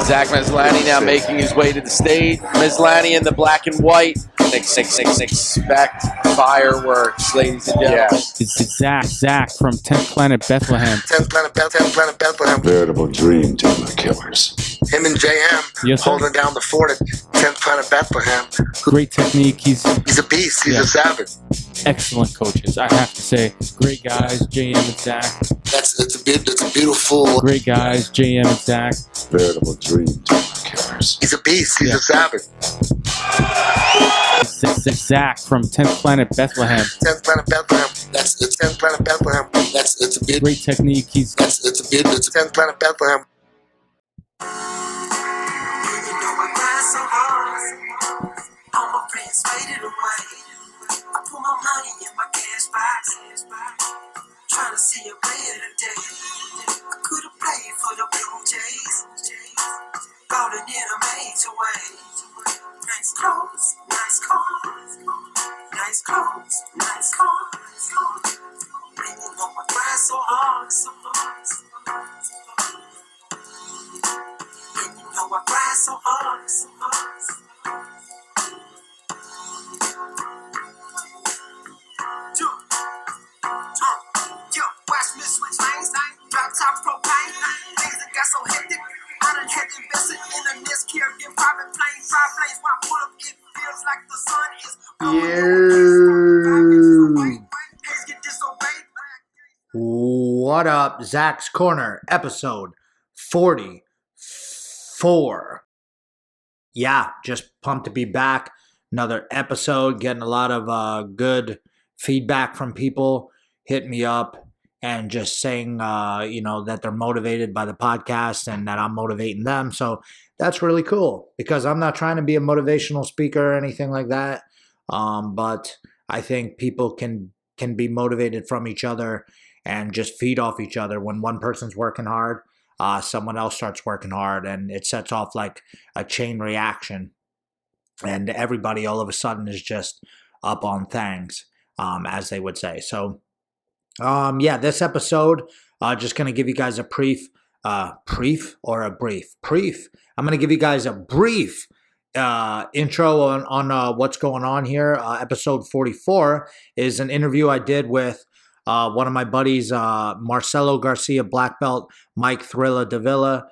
Zach Maslany now making his way to the stage. Maslany in the black and white. Expect fireworks, ladies and gentlemen. It's Zach from 10th Planet Bethlehem. 10th Planet Bethlehem. Veritable dream team of killers. Him and JM Yes, sir. holding down the fort at 10th Planet Bethlehem. Great technique. He's a beast. He's a savage. excellent coaches, I have to say. Great guys, JM and Zach. It's a beautiful. Great guys, JM and Zach. Veritable dream team of killers. He's a beast. He's a savage. It's Zach from 10th Planet Bethlehem. 10th Planet Bethlehem. It's 10th Planet Bethlehem. It's a beautiful. Great technique. He's It's 10th Planet Bethlehem. All my friends faded away. I put my money in my cash box, trying to see a better day. I could have played for the Blue Jays, balling in a major way. Nice clothes, nice cars, nice clothes, nice cars. Bringing on my grind so hard, so hard, so hard, so hard. And you know I grind so hard, so hard, so hard. Yo, watch me switch lanes, drop top propane. Things that got so hectic, I done had invested in a nest carrying private planes. Five planes, when I pull up, it feels like the sun is. What up, Zach's Corner, episode 44. Yeah, just pumped to be back. Another episode, getting a lot of good feedback from people. Hit me up and just saying, that they're motivated by the podcast and that I'm motivating them. So that's really cool because I'm not trying to be a motivational speaker or anything like that. But I think people can be motivated from each other and just feed off each other. When one person's working hard, someone else starts working hard, and it sets off like a chain reaction. And everybody all of a sudden is just up on things, as they would say. So, this episode, just going to give you guys a brief. I'm going to give you guys a brief intro on what's going on here. Episode 44 is an interview I did with one of my buddies, Marcelo Garcia, black belt, Mike Thrilla Davilla,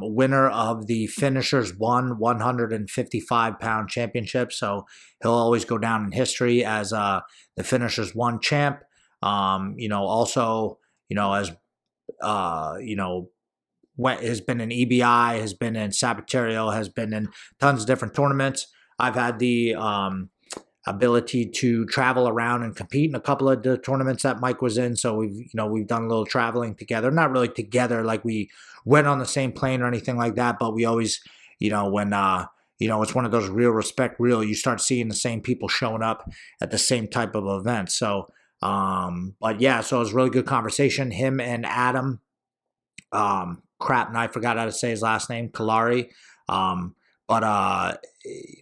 winner of the Finishers 155-pound championship. So he'll always go down in history as the Finishers 1 champ. Has been in EBI, has been in Sabotario, has been in tons of different tournaments. I've had the ability to travel around and compete in a couple of the tournaments that Mike was in. So we've done a little traveling together, not really together, like we went on the same plane or anything like that, but we always, when, it's one of those real respect, you start seeing the same people showing up at the same type of event. So, so it was a really good conversation. Him and Adam, and I forgot how to say his last name, Kalari. But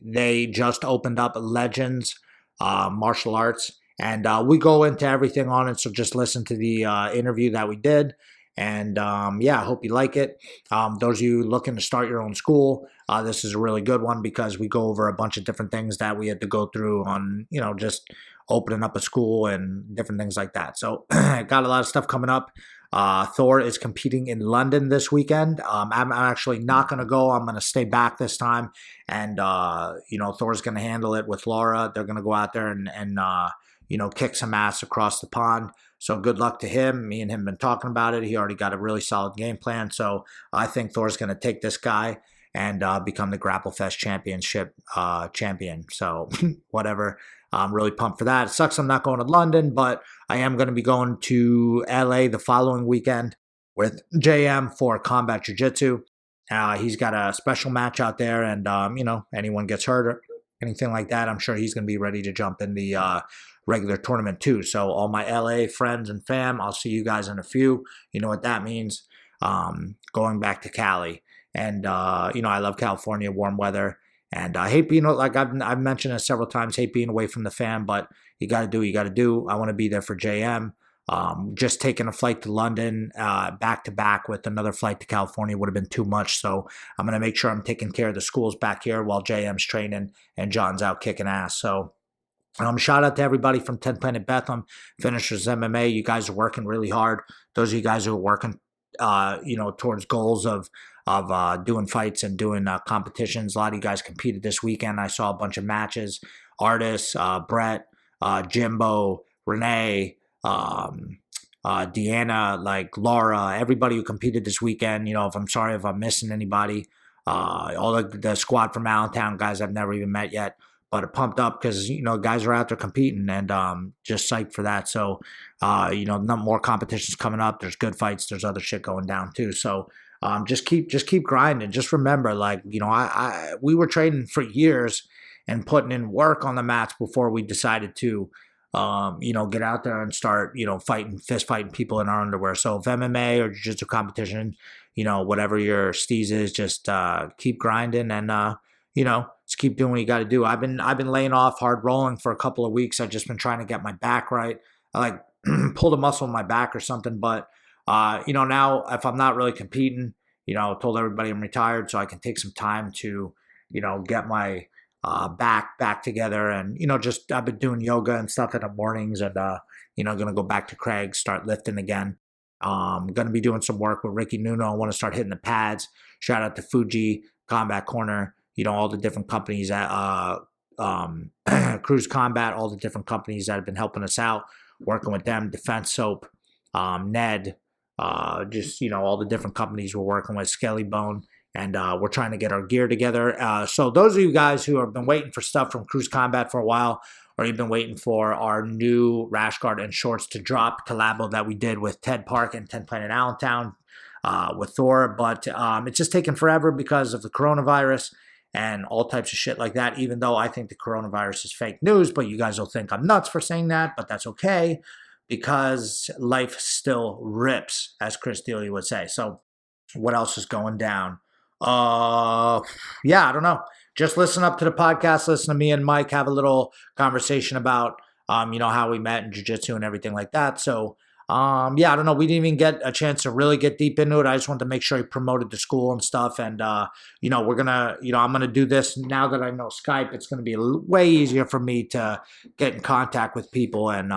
they just opened up Legends Martial Arts, and we go into everything on it. So just listen to the interview that we did, and I hope you like it. Those of you looking to start your own school, this is a really good one because we go over a bunch of different things that we had to go through on, just opening up a school and different things like that. So got a lot of stuff coming up. Thor is competing in London this weekend. I'm actually not going to go. I'm going to stay back this time. And, Thor's going to handle it with Laura. They're going to go out there and kick some ass across the pond. So good luck to him. Me and him have been talking about it. He already got a really solid game plan. So I think Thor's going to take this guy and become the Grapple Fest championship champion. So whatever. I'm really pumped for that. It sucks I'm not going to London, but I am going to be going to LA the following weekend with JM for combat jiu-jitsu. He's got a special match out there, and, anyone gets hurt or anything like that, I'm sure he's going to be ready to jump in the regular tournament too. So all my LA friends and fam, I'll see you guys in a few. You know what that means. Going back to Cali. And, I love California, warm weather. And I hate being, like I've mentioned it several times, hate being away from the fam, but you got to do what you got to do. I want to be there for JM. Just taking a flight to London back to back with another flight to California would have been too much. So I'm going to make sure I'm taking care of the schools back here while JM's training and John's out kicking ass. So shout out to everybody from 10 Planet Bethlehem, Finishers MMA. You guys are working really hard. Those of you guys who are working, towards goals of doing fights and doing competitions. A lot of you guys competed this weekend. I saw a bunch of matches. Artists, Brett, Jimbo, Renee, Deanna, like Laura, everybody who competed this weekend. If I'm sorry if I'm missing anybody. All the squad from Allentown, guys I've never even met yet. But pumped up because, guys are out there competing and just psyched for that. So, more competitions coming up. There's good fights. There's other shit going down too. So just keep grinding. Just remember, we were training for years and putting in work on the mats before we decided to, get out there and start, fist fighting people in our underwear. So if MMA or jiu-jitsu competition, whatever your steez is, just keep grinding and, just keep doing what you got to do. I've been laying off hard rolling for a couple of weeks. I've just been trying to get my back right. I pulled a muscle in my back or something. But, now if I'm not really competing, told everybody I'm retired so I can take some time to, get my back together. And, I've been doing yoga and stuff in the mornings and, going to go back to Craig, start lifting again. Going to be doing some work with Ricky Nuno. I want to start hitting the pads. Shout out to Fuji, Combat Corner. All the different companies at Cruise Combat, all the different companies that have been helping us out, working with them, Defense Soap, Ned, all the different companies we're working with, Skelly Bone, and we're trying to get our gear together. So those of you guys who have been waiting for stuff from Cruise Combat for a while, or you've been waiting for our new rash guard and shorts to drop, collabo that we did with Ted Park and 10 Planet Allentown with Thor, but it's just taken forever because of the coronavirus and all types of shit like that, even though I think the coronavirus is fake news, but you guys will think I'm nuts for saying that, but that's okay, because life still rips, as Chris D'Elia would say. So what else is going down? I don't know. Just listen up to the podcast, listen to me and Mike have a little conversation about, how we met in jiu-jitsu and everything like that. So, I don't know. We didn't even get a chance to really get deep into it. I just wanted to make sure he promoted the school and stuff. And, we're going to, I'm going to do this now that I know Skype. It's going to be way easier for me to get in contact with people and,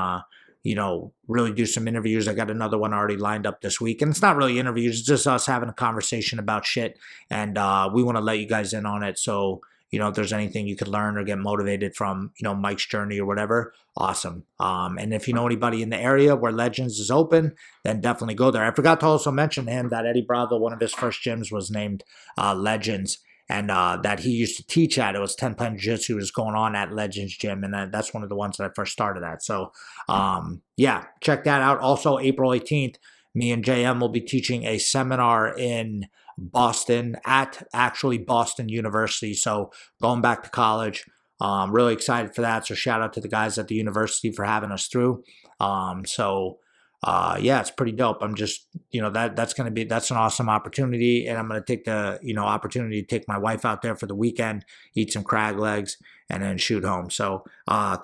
really do some interviews. I got another one already lined up this week. And it's not really interviews. It's just us having a conversation about shit. And we want to let you guys in on it. So, if there's anything you could learn or get motivated from, Mike's journey or whatever, awesome. And if you know anybody in the area where Legends is open, then definitely go there. I forgot to also mention him that Eddie Bravo, one of his first gyms was named Legends, and that he used to teach at. It was 10 Planet Jiu-Jitsu was going on at Legends Gym, and that's one of the ones that I first started at. So, check that out. Also, April 18th, me and JM will be teaching a seminar in Boston at actually Boston University. So going back to college, really excited for that. So shout out to the guys at the university for having us through. It's pretty dope. I'm just, that's an awesome opportunity. And I'm going to take the, opportunity to take my wife out there for the weekend, eat some crab legs, and then shoot home. So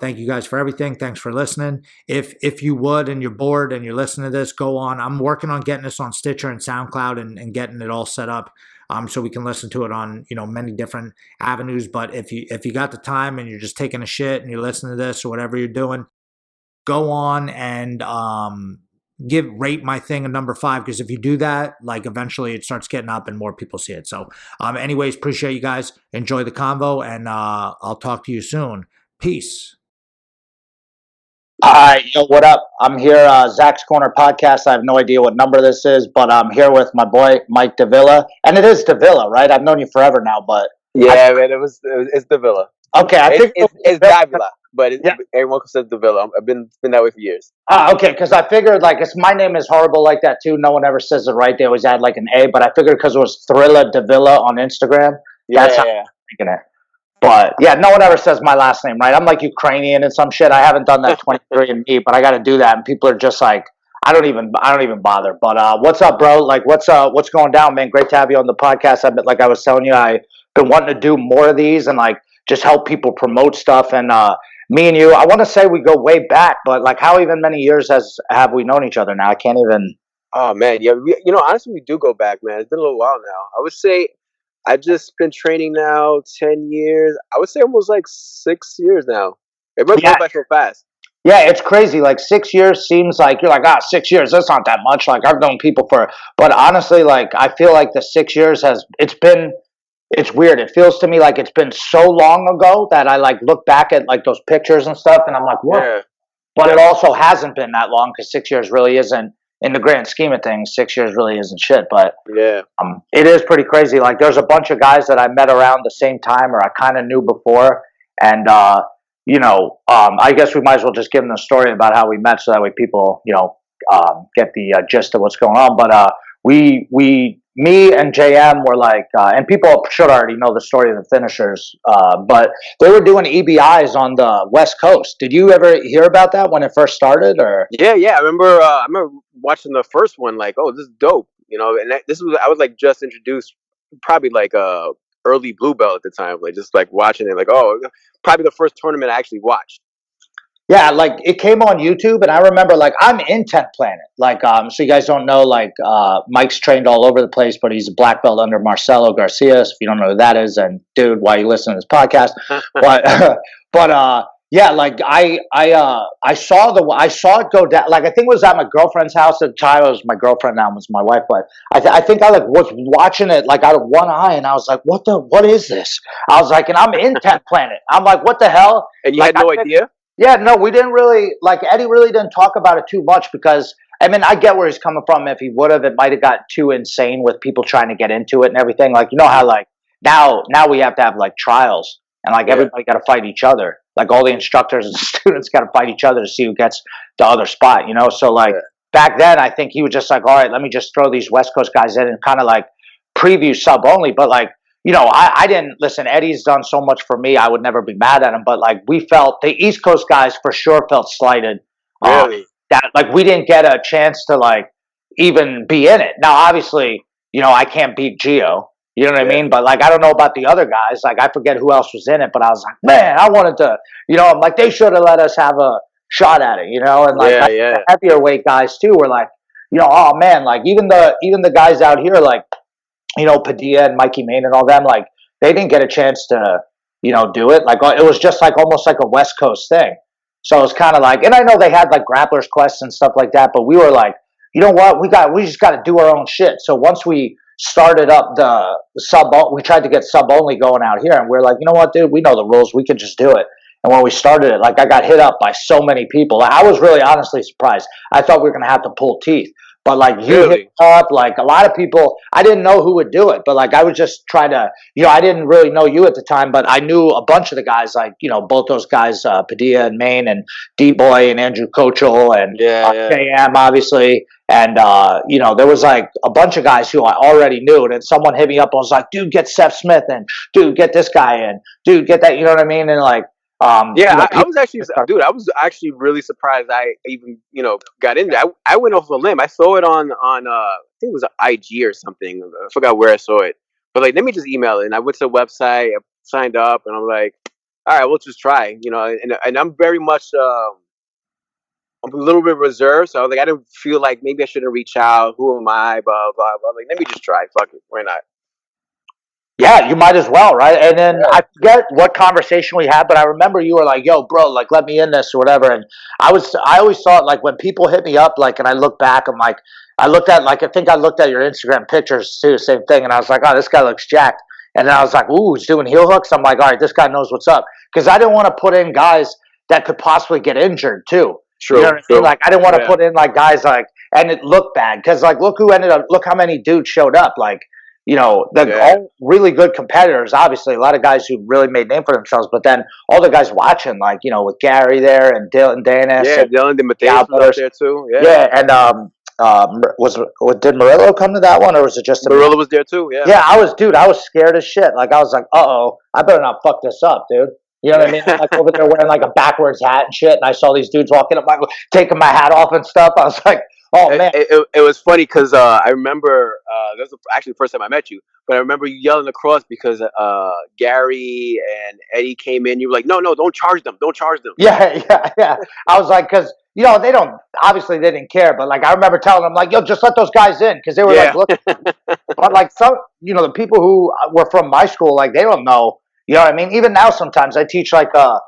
thank you guys for everything. Thanks for listening. If you would, and you're bored and you're listening to this, go on. I'm working on getting this on Stitcher and SoundCloud and getting it all set up. So we can listen to it on, many different avenues. But if you got the time and you're just taking a shit and you're listening to this or whatever you're doing, go on and rate my thing a number 5, because if you do that, eventually it starts getting up and more people see it. So anyways, appreciate you guys. Enjoy the convo, and I'll talk to you soon. Peace. All right, yo, what up? I'm here, Zach's Corner Podcast. I have no idea what number this is, but I'm here with my boy Mike Davilla, and it is Davilla, right? I've known you forever now, but man, it's Davilla. Okay, I think it's Davila, but everyone says Davilla. I've been that way for years. Okay, because I figured my name is horrible like that too. No one ever says it right. They always add an A, but I figured because it was Thrilla Davilla on Instagram. That's how I'm thinking it. But no one ever says my last name right. I'm Ukrainian and some shit. I haven't done that 23andMe, but I got to do that, and people are just I don't even bother. But what's up, bro? What's going down, man? Great to have you on the podcast. I was telling you, I've been wanting to do more of these and just help people promote stuff and me and you, I want to say we go way back, but like how even many years have we known each other now? I can't even. Oh man, yeah. Honestly, we do go back, man. It's been a little while now. I would say I just been training now 10 years. I would say almost like 6 years now. It goes Yeah. by so fast. Yeah, it's crazy. Like 6 years seems like you're like, 6 years, that's not that much. Like I've known people but honestly, like I feel like the 6 years it's weird. It feels to me like it's been so long ago that I like look back at like those pictures and stuff and I'm like, what? Yeah. But it also hasn't been that long because 6 years really isn't, in the grand scheme of things, 6 years really isn't shit. But yeah, it is pretty crazy. Like there's a bunch of guys that I met around the same time or I kind of knew before. And, I guess we might as well just give them the story about how we met so that way people, get the gist of what's going on. But me and JM were like, and people should already know the story of the finishers, but they were doing EBIs on the West Coast. Did you ever hear about that when it first started? Or yeah. I remember watching the first one. Like, oh, this is dope. And I was like just introduced, probably like early blue belt at the time. Like just like watching it, like probably the first tournament I actually watched. Yeah, like it came on YouTube, and I remember like I'm in 10th Planet. Like, so you guys don't know, like Mike's trained all over the place, but he's a black belt under Marcelo Garcia. So if you don't know who that is, then dude, why you listen to this podcast? but yeah, like I saw it go down. Like I think it was at my girlfriend's house at the time. It was my girlfriend, now was my wife, but I think I like was watching it like out of one eye, and I was like, what is this? I was like, and I'm in 10th Planet. I'm like, what the hell? And you like, had no idea? Yeah, no, we didn't really, like, Eddie really didn't talk about it too much because, I mean, I get where he's coming from. If he would have, it might have got too insane with people trying to get into it and everything. Like, you know how, like, now we have to have, like, trials and, like, everybody got to fight each other. Like, all the instructors and students got to fight each other to see who gets the other spot, So, like, back then, I think he was just like, all right, let me just throw these West Coast guys in and kind of, like, preview sub only. But, like, I didn't listen. Eddie's done so much for me. I would never be mad at him. But like we felt the East Coast guys for sure felt slighted. Really? That like we didn't get a chance to like even be in it. Now, obviously, I can't beat Gio. You know what I mean? But like I don't know about the other guys. Like I forget who else was in it. But I was like, man, I wanted to. I'm like they should have let us have a shot at it. And like the heavier weight guys too were like, oh man, like even the guys out here like. Padilla and Mikey Main and all them, like, they didn't get a chance to, do it. Like, it was just like almost like a West Coast thing. So it was kind of like, and I know they had like Grappler's Quest and stuff like that, but we were like, you know what? We just got to do our own shit. So once we started up the sub, we tried to get sub only going out here, and we are like, you know what, dude? We know the rules. We can just do it. And when we started it, like, I got hit up by so many people. I was really honestly surprised. I thought we were going to have to pull teeth. But, like, you hit up, like, a lot of people, I didn't know who would do it. But, like, I was just trying to, I didn't really know you at the time, but I knew a bunch of the guys, like, both those guys, Padilla and Maine and D-Boy and Andrew Kochel and JM, obviously. And, there was, like, a bunch of guys who I already knew. And then someone hit me up and was like, dude, get Seth Smith and, dude, get this guy in. Dude, get that, you know what I mean? And, like, I was actually really surprised I even, got into it. I went off a limb. I saw it on I think it was IG or something. I forgot where I saw it. But like, let me just email it. And I went to the website, I signed up, and I'm like, all right, we'll just try, and I'm very much, I'm a little bit reserved. So I was like, I didn't feel like maybe I shouldn't reach out. Who am I? Blah, blah, blah. Like, let me just try. Fuck it. Why not? Yeah, you might as well, right? And then I forget what conversation we had, but I remember you were like, yo, bro, like, let me in this or whateve. And I always thought, like, when people hit me up, like, and I look back, I'm like, I think I looked at your Instagram pictures too, same thing. And I was like, oh, this guy looks jacked. And then I was like, ooh, he's doing heel hooks. I'm like, all right, this guy knows what's up. Because I didn't want to put in guys that could possibly get injured too. True. You know what I mean? Like, I didn't want to put in, like, guys like, and it looked bad. Because, like, look how many dudes showed up. Like, all really good competitors, obviously, a lot of guys who really made a name for themselves, but then all the guys watching, like, with Gary there and Dylan Danis. Yeah, Dylan DeMatteis was out there too. Yeah, and did Murillo come to that one, or was it just Murillo was there too? Yeah. Yeah, I was scared as shit. Like, I was like, I better not fuck this up, dude. You know what I mean? Like, over there wearing like a backwards hat and shit, and I saw these dudes walking up, like taking my hat off and stuff. I was like, oh man. It was funny because I remember that was actually the first time I met you. But I remember you yelling across because Gary and Eddie came in. You were like, no, don't charge them. Don't charge them. Yeah. I was like, because, they didn't care. But, like, I remember telling them, like, yo, just let those guys in. Because they were, like, looking. But, like, some, the people who were from my school, like, they don't know. You know what I mean? Even now, sometimes I teach, like, a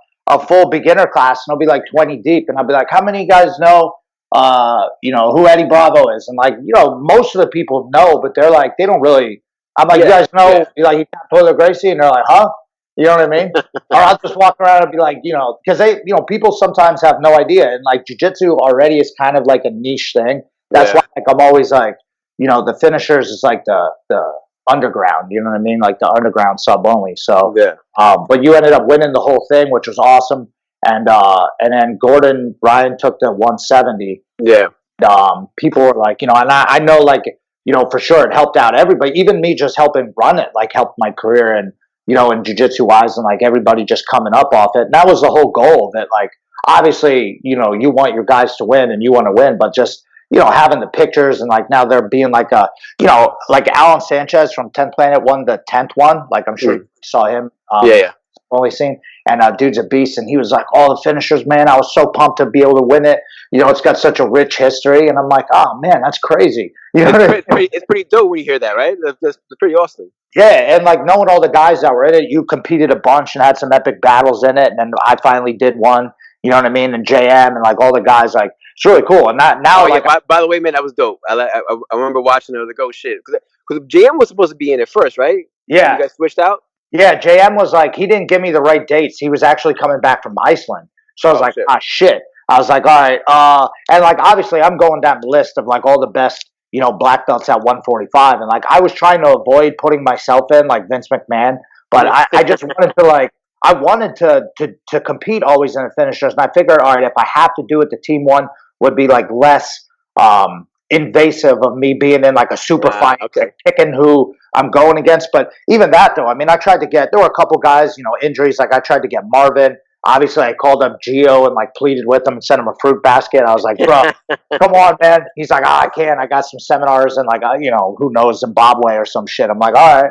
full beginner class. And it'll be, like, 20 deep. And I'll be like, how many guys know, who Eddie Bravo is? And, like, most of the people know. But they're, like, they don't really. I'm like, you guys know, like, you got Toilet Gracie? And they're like, huh? You know what I mean? Or I'll just walk around and be like, because they, people sometimes have no idea. And, like, jiu-jitsu already is kind of like a niche thing. That's why, like, I'm always like, the finishers is like the underground, you know what I mean? Like the underground sub only. So, but you ended up winning the whole thing, which was awesome. And then Gordon Ryan took the 170. Yeah. People were like, and I know, like, for sure it helped out everybody. Even me just helping run it, like, helped my career and, in jiu-jitsu wise, and, like, everybody just coming up off it. And that was the whole goal that, like, obviously, you want your guys to win and you want to win, but just, having the pictures and, like, now there being like a, like Alan Sanchez from 10th Planet won the 10th one. Like, I'm sure you saw him. Only seen. And dude's a beast. And he was like, all the finishers, man, I was so pumped to be able to win it. It's got such a rich history. And I'm like, oh, man, that's crazy. It's pretty dope when you hear that, right? That's pretty awesome. Yeah, and, like, knowing all the guys that were in it, you competed a bunch and had some epic battles in it. And then I finally did one, you know what I mean? And JM and, like, all the guys, like, it's really cool. And now, like, by the way, man, that was dope. I remember watching it. I was like, oh, shit. Because JM was supposed to be in it first, right? Yeah. You guys switched out? Yeah, JM was like, he didn't give me the right dates. He was actually coming back from Iceland. So I was like, shit. I was like, all right. And, like, obviously I'm going down the list of, like, all the best, black belts at 145. And, like, I was trying to avoid putting myself in, like, Vince McMahon. But I just wanted to, like, I wanted to compete always in the finishers. And I figured, all right, if I have to do it, the team one would be, like, less invasive of me being in, like, a super fight, like, picking who I'm going against. But even that, though, I mean, I tried to get, there were a couple guys, injuries. Like, I tried to get Marvin. Obviously, I called up Gio and, like, pleaded with him and sent him a fruit basket. I was like, bro, come on, man. He's like, I can't. I got some seminars in, like, who knows, Zimbabwe or some shit. I'm like, all right.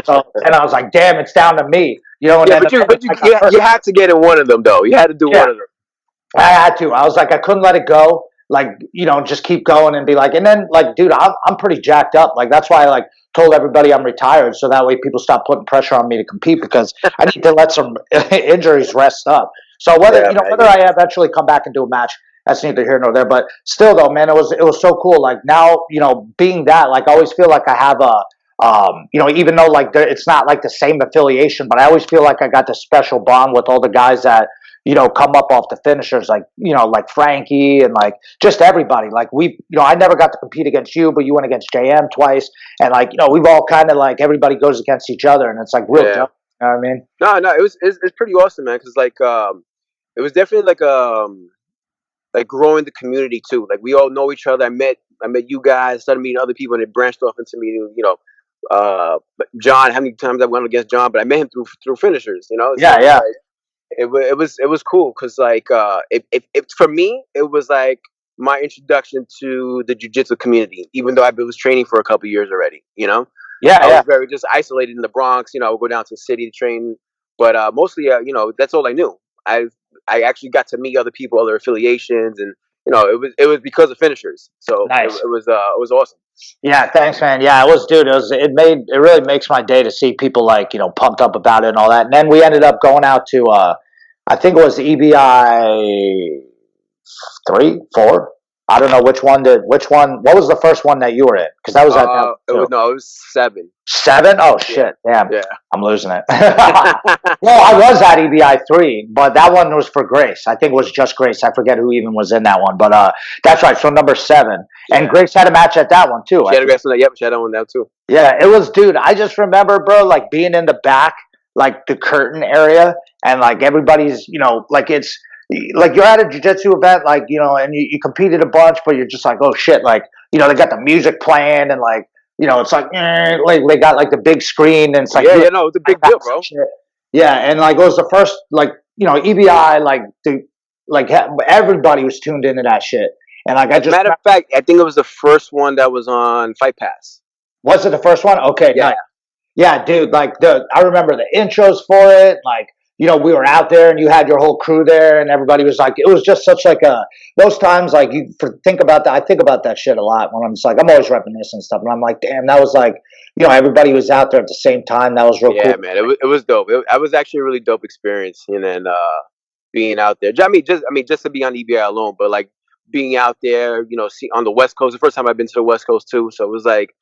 So, and I was like, damn, it's down to me. And but you had to get in one of them, though. You had to do one of them. I had to. I was like, I couldn't let it go. Like, just keep going and be like, and then, like, dude, I'm pretty jacked up. Like, that's why I, like, told everybody I'm retired, so that way people stop putting pressure on me to compete, because I need to let some injuries rest up. So whether I eventually come back and do a match, that's neither here nor there. But still, though, man, it was so cool. Like, now, being that, like, I always feel like I have a even though, like, it's not like the same affiliation, but I always feel like I got this special bond with all the guys that come up off the finishers, like, like Frankie and, like, just everybody. Like, I never got to compete against you, but you went against JM twice. And, like, we've all kind of, like, everybody goes against each other, and it's, like, real dope. You know what I mean? No, it's pretty awesome, man. Because, like, it was definitely like growing the community too. Like, we all know each other. I met you guys, started meeting other people, and it branched off into meeting, John. How many times I went against John, but I met him through finishers, So, like, it was cool because, like, it for me, it was like my introduction to the jiu-jitsu community, even though I was training for a couple of years already, I was very just isolated in the Bronx. I would go down to the city to train, but mostly, that's all I knew. I actually got to meet other people, other affiliations, and it was because of finishers. So nice. It was awesome. Yeah, thanks, man. Yeah, it was, dude. It really makes my day to see people, like, pumped up about it and all that. And then we ended up going out to I think it was EBI 3, 4. I don't know which one. What was the first one that you were in? Because that was it was 7. 7? Oh shit! Damn. Yeah. I'm losing it. Well, I was at EBI 3, but that one was for Grace. I think it was just Grace. I forget who even was in that one, but that's right. So number 7, and Grace had a match at that one too. She had a match. Yep, she had that one down too. Yeah, it was, dude. I just remember, bro, like, being in the back, like, the curtain area, and, like, everybody's, like, it's like you're at a jiu-jitsu event, like, and you competed a bunch, but you're just like, oh shit, like, they got the music playing, and, like, it's like they got, like, the big screen, and it's like, it's a big deal, bro. Shit. Yeah, and, like, it was the first, like, EBI, like everybody was tuned into that shit, and, like, matter of fact, I think it was the first one that was on Fight Pass. Was it the first one? Okay, yeah. nice. Yeah, dude. Like I remember the intros for it. Like, you know, we were out there and you had your whole crew there, and everybody was like, it was just such like a those times. Like think about that. I think about that shit a lot when I'm just like I'm always reminiscing and stuff, and I'm like, damn, that was like, you know, everybody was out there at the same time. That was real Yeah, cool. man, it was dope. It was actually a really dope experience, and then being out there. I mean, just to be on EBI alone, but like being out there, you know, see on the West Coast. The first time I've been to the West Coast too, so it was like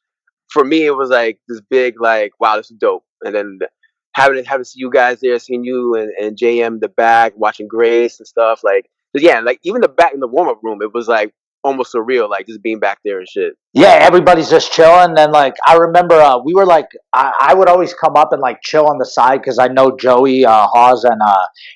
for me, it was like this big, like, wow, this is dope. And then having to see you guys there, seeing you and JM in the back, watching Grace and stuff, like, yeah, like even the back in the warm up room, it was like almost surreal, like just being back there and shit. Yeah, everybody's just chilling. And like, I remember we were like, I would always come up and like chill on the side because I know Joey Hawes and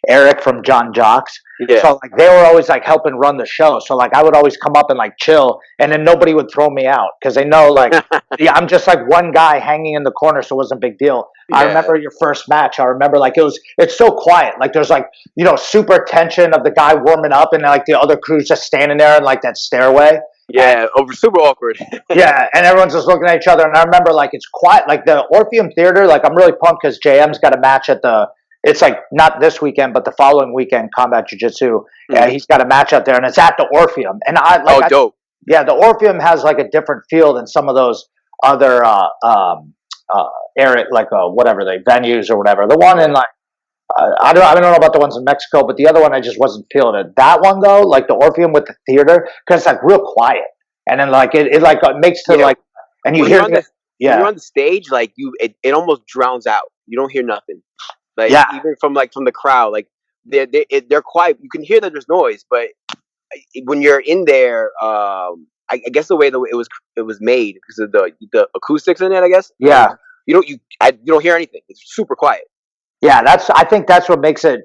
Eric from John Jocks. Yeah. So like, they were always like helping run the show. So like, I would always come up and like chill, and then nobody would throw me out because they know like, yeah, I'm just like one guy hanging in the corner, so it wasn't a big deal. Yeah. I remember your first match. I remember like it's so quiet. Like there's like, you know, super tension of the guy warming up, and like the other crew's just standing there in like that stairway. Yeah, super awkward. Yeah, and everyone's just looking at each other. And I remember, like, it's quiet. Like, the Orpheum Theater, like, I'm really pumped because JM's got a match at it's like not this weekend, but the following weekend, Combat Jiu-Jitsu. Yeah, he's got a match out there, and it's at the Orpheum. And dope. Yeah, the Orpheum has, like, a different feel than some of those other, whatever, the venues or whatever. The one in, like, I don't know about the ones in Mexico, but the other one I just wasn't feeling it. That one though, like the Orpheum with the theater, because it's like real quiet, and then like it makes to like, and you hear when you're on the stage, like it almost drowns out. You don't hear nothing, like even from the crowd, like they're quiet. You can hear that there's noise, but when you're in there, I guess the way that it was made because of the acoustics in it, I guess. Yeah, you don't hear anything. It's super quiet. Yeah, I think that's what makes that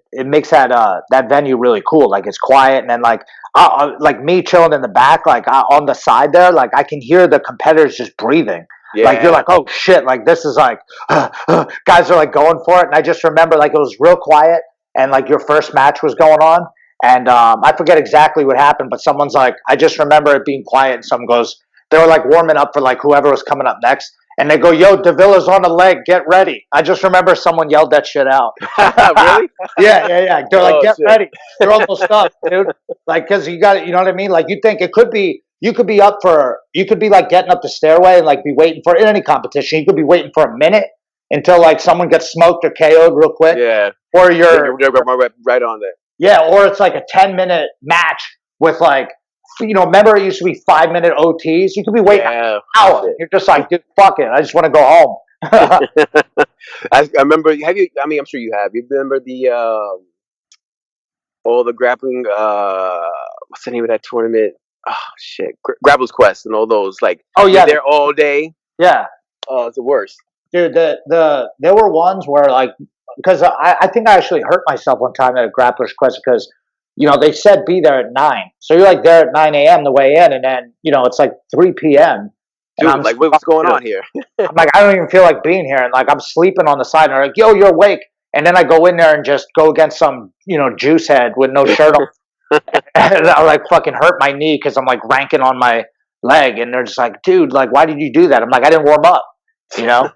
venue really cool. Like it's quiet, and then like me chilling in the back, like on the side there, like I can hear the competitors just breathing. Yeah. Like you're like, oh shit, like this is like guys are like going for it. And I just remember like it was real quiet, and like your first match was going on, and I forget exactly what happened, but someone's like, I just remember it being quiet, and someone goes, they were like warming up for like whoever was coming up next. And they go, yo, Davila's on the leg, get ready. I just remember someone yelled that shit out. Really? Yeah. They're like, get ready. They're almost up, dude. Like, because you got it, you know what I mean? Like, you think you could be like getting up the stairway and like be waiting for, in any competition, you could be waiting for a minute until like someone gets smoked or KO'd real quick. Yeah. Or you're right on there. Yeah, or it's like a 10-minute match with like, you know, remember it used to be 5-minute OTs? You could be waiting an hour. You're just like, dude, fuck it. I just want to go home. I remember, I'm sure you have. You remember all the grappling, what's the name of that tournament? Oh, shit. Grappler's Quest and all those. Like, you're there all day. Yeah. Oh, it's the worst. Dude, there were ones where, like, because I think I actually hurt myself one time at a Grappler's Quest because, you know, they said be there at 9. So you're like there at 9 a.m. the way in, and then, you know, it's like 3 p.m. Dude, I'm like, what's going on here? I'm like, I don't even feel like being here. And like, I'm sleeping on the side, and they're like, yo, you're awake. And then I go in there and just go against some, you know, juice head with no shirt on. And I like fucking hurt my knee because I'm like ranking on my leg. And they're just like, dude, like, why did you do that? I'm like, I didn't warm up, you know?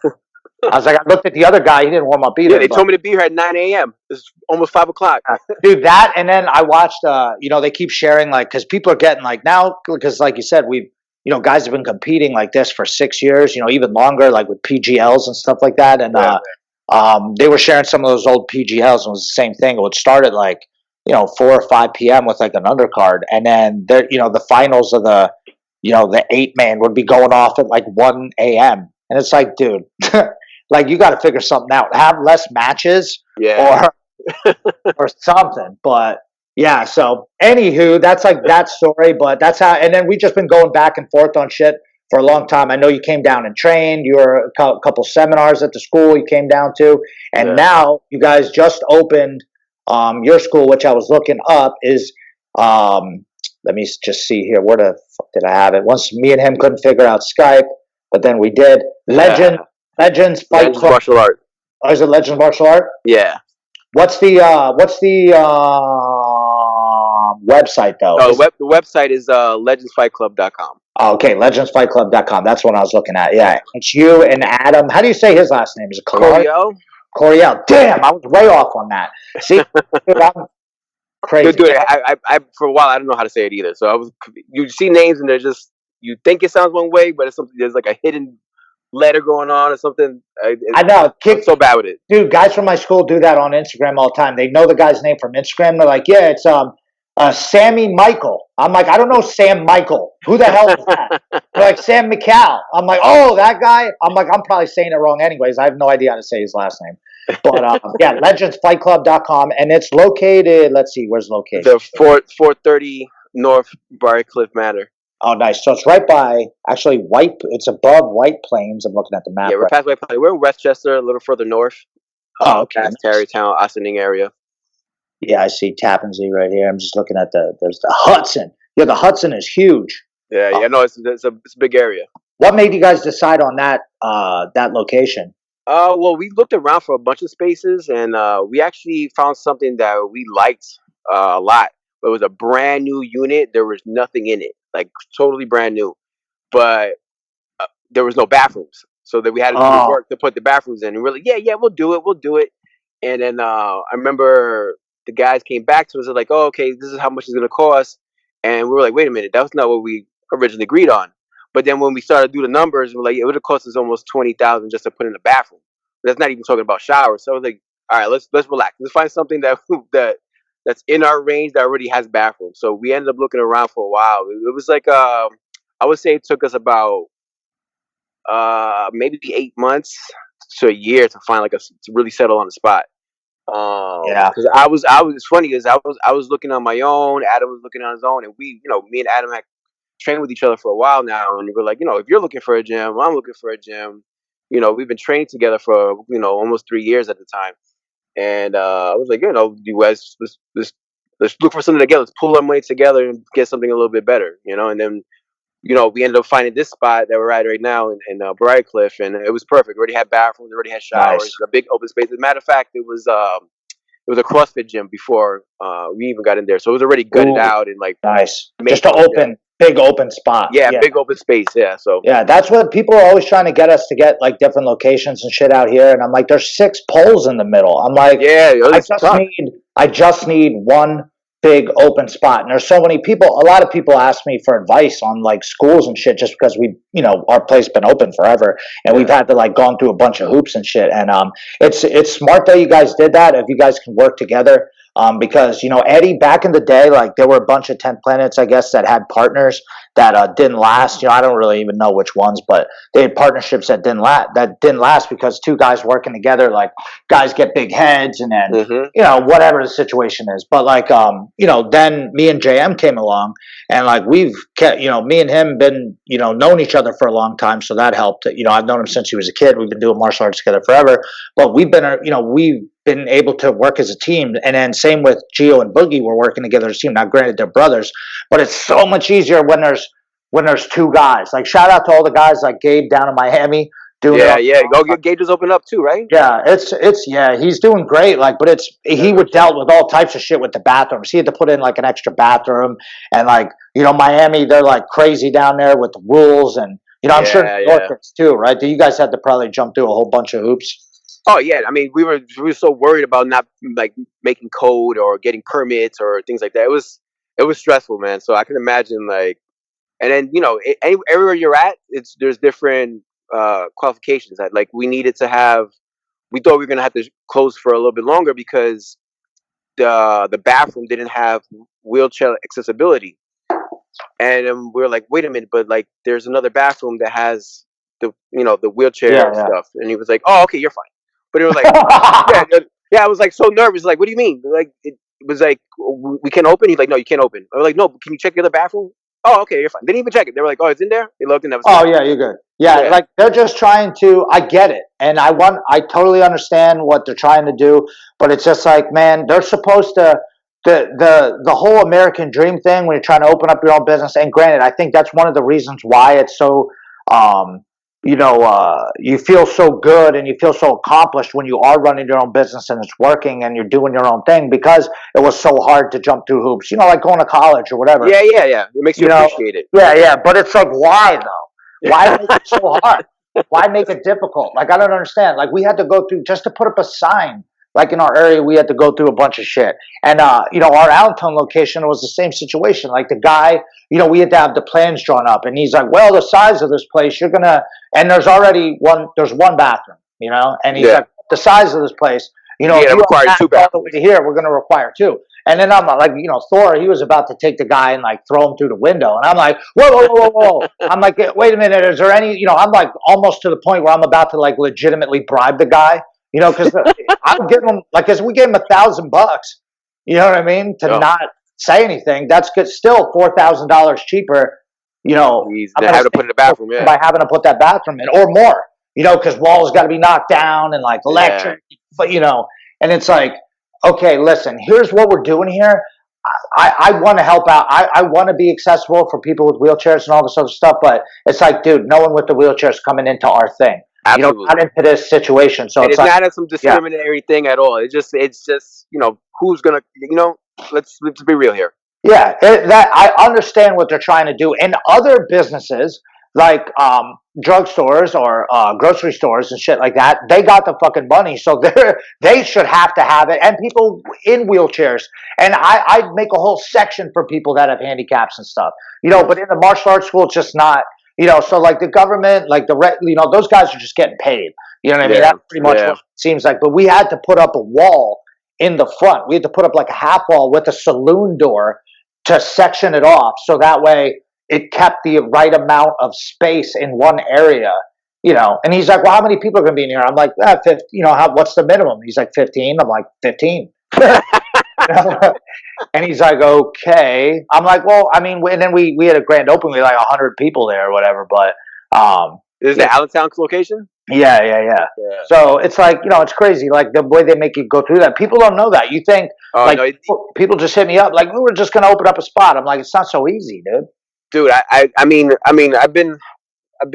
I was like, I looked at the other guy. He didn't warm up either. Yeah, they told me to be here at 9 a.m. It's almost 5 o'clock. Dude, that, and then I watched, you know, they keep sharing, like, because people are getting, like, now, because, like you said, you know, guys have been competing like this for 6 years, you know, even longer, like with PGLs and stuff like that. And they were sharing some of those old PGLs, and it was the same thing. It would start at, like, you know, 4 or 5 p.m. with, like, an undercard. And then, you know, the finals of the, you know, the 8-man would be going off at, like, 1 a.m. And it's like, dude... Like, you got to figure something out. Have less matches or something. But, yeah, so, anywho, that's like that story. But that's how – and then we just been going back and forth on shit for a long time. I know you came down and trained. You were a couple seminars at the school you came down to. And now you guys just opened your school, which I was looking up, is let me just see here. Where the fuck did I have it? Once me and him couldn't figure out Skype, but then we did. Legends Martial Art. Oh, is it Legends Martial Art? Yeah. What's the website though? No, the website is legendsfightclub.com. Oh, okay, legendsfightclub.com. That's what I was looking at. Yeah, it's you and Adam. How do you say his last name? Is it Coriel? Coriel. Damn, I was way off on that. See, dude, I'm crazy. Dude, I for a while I don't know how to say it either. So you see names and they're just, you think it sounds one way, but it's something, there's like a hidden letter going on or something. I know. I'm so bad with it. Dude, guys from my school do that on Instagram all the time. They know the guy's name from Instagram. They're like, yeah, it's Sammy Michael. I'm like, I don't know Sam Michael. Who the hell is that? They're like, Sam McCall. I'm like, oh, that guy? I'm like, I'm probably saying it wrong anyways. I have no idea how to say his last name. But yeah, legendsfightclub.com. And it's located, let's see, where's located? The 430 North Briarcliff Manor. Oh, nice. So it's right by, actually, it's above White Plains. I'm looking at the map. Yeah, we're past White Plains. We're in Westchester, a little further north. Oh, okay. Past Tarrytown, Ossining area. Yeah, I see Tappan Zee right here. I'm just looking at there's the Hudson. Yeah, the Hudson is huge. Yeah, no, it's a big area. What made you guys decide on that location? Well, we looked around for a bunch of spaces, and we actually found something that we liked a lot. It was a brand new unit. There was nothing in it, like totally brand new, but there was no bathrooms, so that we had to do work to put the bathrooms in. And we're like, yeah, we'll do it. And then I remember the guys came back to us and like, oh, okay, this is how much it's gonna cost, and we were like, wait a minute, that was not what we originally agreed on. But then when we started to do the numbers, we're like, it would have cost us almost $20,000 just to put in the bathroom. That's not even talking about showers. So I was like, all right, let's relax. Let's find something that's in our range that already has bathrooms. So we ended up looking around for a while. It was like I would say it took us about maybe 8 months to a year to find to really settle on the spot. Yeah, because I was. It's funny because I was looking on my own. Adam was looking on his own, and me and Adam had trained with each other for a while now, and we're like, if you're looking for a gym, I'm looking for a gym. We've been training together for almost 3 years at the time, and I was like, you guys, let's look for something together. Let's pull our money together and get something a little bit better, And then, we ended up finding this spot that we're at right now in Briarcliff, and it was perfect. We already had bathrooms, we already had showers, nice. A big open space. As a matter of fact, it was a CrossFit gym before we even got in there, so it was already gutted out and nice. Just an big open spot. Yeah, big open space. Yeah, so yeah, that's what people are always trying to get us to get, different locations and shit out here. And I'm like, there's 6 poles in the middle. I'm like, yeah, I just need one big open spot. And there's so many people. A lot of people ask me for advice on schools and shit, just because we, our place been open forever, and we've had to gone through a bunch of hoops and shit. And it's smart that you guys did that. If you guys can work together. Because Eddie, back in the day, there were a bunch of 10 Planets, I guess, that had partners that didn't last. I don't really even know which ones, but they had partnerships that didn't last because 2 guys working together, guys get big heads, and then whatever the situation is. But then me and JM came along, and we've kept, me and him been known each other for a long time, so that helped. I've known him since he was a kid. We've been doing martial arts together forever, but we've been able to work as a team. And then same with Gio and Boogie, we're working together as a team. Now, granted, they're brothers, but it's so much easier when there's 2 guys. Shout out to all the guys like Gabe down in Miami. Gabe just opened up too, right? Yeah, he's doing great. But he would dealt with all types of shit with the bathrooms. He had to put in an extra bathroom, and Miami, they're crazy down there with the rules, and I'm sure New Yorkers too, right? You guys had to probably jump through a whole bunch of hoops. Oh yeah, I mean, we were so worried about not making code or getting permits or things like that. It was stressful, man. So I can imagine and then everywhere you're at, there's different qualifications. We needed to have. We thought we were gonna have to close for a little bit longer because the bathroom didn't have wheelchair accessibility, and we were like, wait a minute, but there's another bathroom that has the wheelchair stuff, and he was like, oh, okay, you're fine. But it was I was so nervous. What do you mean? It was we can open. He's like, no, you can't open. I was like, no, can you check the other bathroom? Oh, okay, you're fine. They didn't even check it. They were like, oh, it's in there. They looked and that was. Oh yeah, you're good. Yeah, they're just trying to. I get it, and I totally understand what they're trying to do, but it's just man, they're supposed to. The whole American dream thing when you're trying to open up your own business. And granted, I think that's one of the reasons why it's so you feel so good and you feel so accomplished when you are running your own business and it's working and you're doing your own thing because it was so hard to jump through hoops. Like going to college or whatever. Yeah. It makes you appreciate it. Yeah. But it's like, why though? Why make it so hard? Why make it difficult? Like, I don't understand. Like, we had to go through just to put up a sign. Like in our area, we had to go through a bunch of shit. And, our Allentown location was the same situation. Like the guy, we had to have the plans drawn up. And he's like, well, the size of this place, you're going to, and there's one bathroom, and he's like, the size of this place, if you require two bathrooms. All the way to here, we're going to require two. And then I'm like, Thor, he was about to take the guy and like throw him through the window. And I'm like, whoa. I'm like, wait a minute. Is there any, I'm like almost to the point where I'm about to like legitimately bribe the guy, because I'm giving him, like, cause we gave him $1,000, you know what I mean? To not say anything. That's good. Still $4,000 cheaper, He's having to put in the bathroom, by having to put that bathroom in or more, cause walls got to be knocked down and like electric, but and it's like, okay, listen, here's what we're doing here. I want to help out. I want to be accessible for people with wheelchairs and all this other stuff, but it's like, dude, no one with the wheelchair is coming into our thing. Absolutely. Not into this situation. So it's like, not some discriminatory thing at all. It's just who's gonna, let's be real here. Yeah, that I understand what they're trying to do. In other businesses, like drugstores or grocery stores and shit like that, they got the fucking money, so they should have to have it. And people in wheelchairs, and I'd make a whole section for people that have handicaps and stuff. But in the martial arts school, it's just not. So like the government, like those guys are just getting paid. You know what I mean? That's pretty much what it seems like. But we had to put up a wall in the front. We had to put up like a half wall with a saloon door to section it off, so that way it kept the right amount of space in one area, And he's like, well, how many people are going to be in here? I'm like, 15, what's the minimum? He's like, 15. I'm like, 15. And he's like, okay. I'm like, well, I mean, and then we had a grand opening. We had like 100 people there or whatever. But is the Allentown location? Yeah. So it's like, it's crazy. Like the way they make you go through that. People don't know that. You think people just hit me up like, we were just going to open up a spot. I'm like, it's not so easy, dude. Dude, I mean, I've been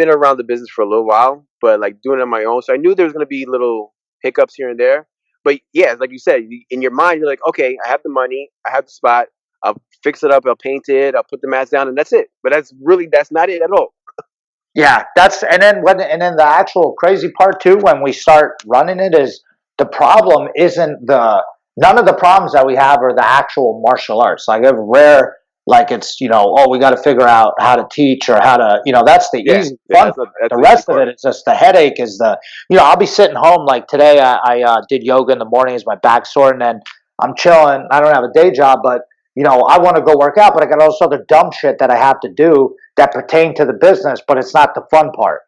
around the business for a little while, but like doing it on my own. So I knew there was going to be little hiccups here and there. But yeah, like you said, in your mind, you're like, okay, I have the money, I have the spot, I'll fix it up, I'll paint it, I'll put the mats down, and that's it. But that's not it at all. Yeah, and then the actual crazy part too, when we start running it, is the problem isn't none of the problems that we have are the actual martial arts. Like rare, like it's we got to figure out how to teach or how to that's the easy fun. That's the rest of it, it's just the headache is I'll be sitting home like today. I did yoga in the morning as my back sore, and then I'm chilling. I don't have a day job, but I want to go work out, but I got all this other dumb shit that I have to do that pertain to the business, but it's not the fun part.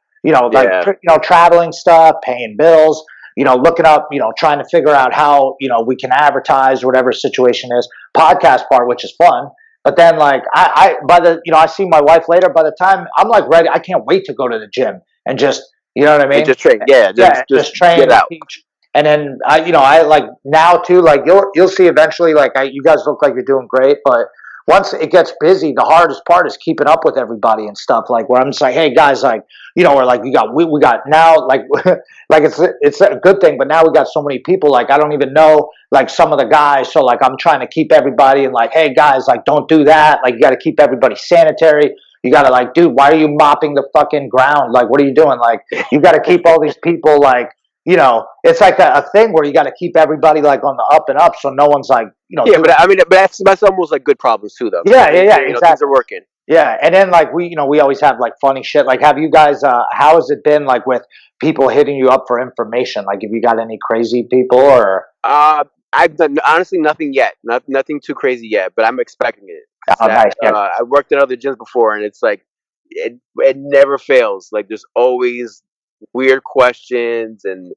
Traveling stuff, paying bills, looking up, trying to figure out how, we can advertise or whatever situation is. Podcast part, which is fun. But then like I see my wife later, by the time I'm like ready, I can't wait to go to the gym and just, you know what I mean? And just train. Just train get out. Teach. And then I like now too, like you'll see eventually, like you guys look like you're doing great, but once it gets busy, the hardest part is keeping up with everybody and stuff. Like where I'm just like, hey guys, like we're like we got now like like it's a good thing, but now we got so many people. Like I don't even know like some of the guys, so like I'm trying to keep everybody and like, hey guys, like don't do that. Like you got to keep everybody sanitary. You got to like, dude, why are you mopping the fucking ground? Like what are you doing? Like you got to keep all these people like. It's like a thing where you got to keep everybody like on the up and up, so no one's like, Yeah, but I mean, that's almost like good problems too, though. Yeah, exactly. Things are working. Yeah, and then like we always have like funny shit. Like, have you guys? How has it been like with people hitting you up for information? Like, have you got any crazy people or? I've done honestly nothing yet. Nothing too crazy yet, but I'm expecting it. Oh, nice. Yeah. I worked at other gyms before, and it's like it never fails. Like there's always weird questions and